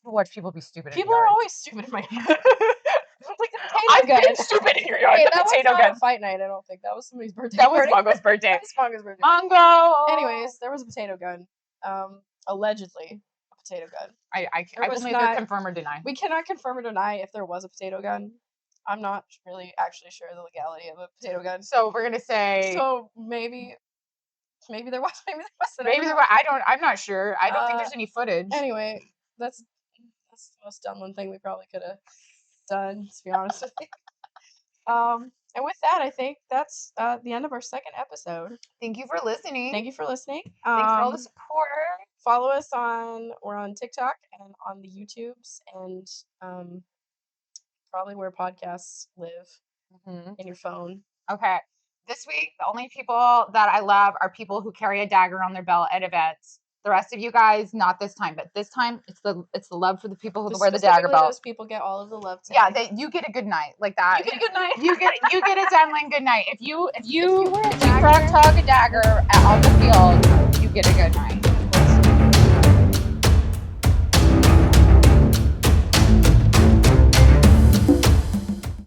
[SPEAKER 2] Watch people be stupid in
[SPEAKER 1] your yard. People are always stupid in my yard. Like the potato
[SPEAKER 2] I've
[SPEAKER 1] gun.
[SPEAKER 2] been stupid in your yard.
[SPEAKER 1] Hey,
[SPEAKER 2] the
[SPEAKER 1] that
[SPEAKER 2] potato
[SPEAKER 1] was
[SPEAKER 2] gun.
[SPEAKER 1] Not a fight night, I don't think. That was somebody's birthday.
[SPEAKER 2] That was Mongo's birthday.
[SPEAKER 1] That was Mongo's birthday.
[SPEAKER 2] Mongo!
[SPEAKER 1] Anyways, there was a potato gun. Allegedly a potato gun.
[SPEAKER 2] I will neither confirm or deny.
[SPEAKER 1] We cannot confirm or deny if there was a potato gun. I'm not really actually sure the legality of a potato gun.
[SPEAKER 2] So we're gonna say.
[SPEAKER 1] So maybe there was. Maybe there wasn't.
[SPEAKER 2] Maybe there was. I'm not sure. I don't think there's any footage.
[SPEAKER 1] Anyway, that's the most Dunland thing we probably could have done. To be honest with you. And with that, I think that's the end of our second episode.
[SPEAKER 2] Thank you for listening.
[SPEAKER 1] Thanks for
[SPEAKER 2] for all the support.
[SPEAKER 1] Follow us we're on TikTok and on the YouTubes and probably where podcasts live in your phone.
[SPEAKER 2] Okay. This week, the only people that I love are people who carry a dagger on their belt at events. The rest of you guys, not this time, but this time it's the love for the people who wear the dagger belt.
[SPEAKER 1] Those people get all of the love today.
[SPEAKER 2] Yeah, you get a good night like that.
[SPEAKER 1] You get a good night.
[SPEAKER 2] you get a Dunland good night. If you talk a dagger on the field, you get a good night.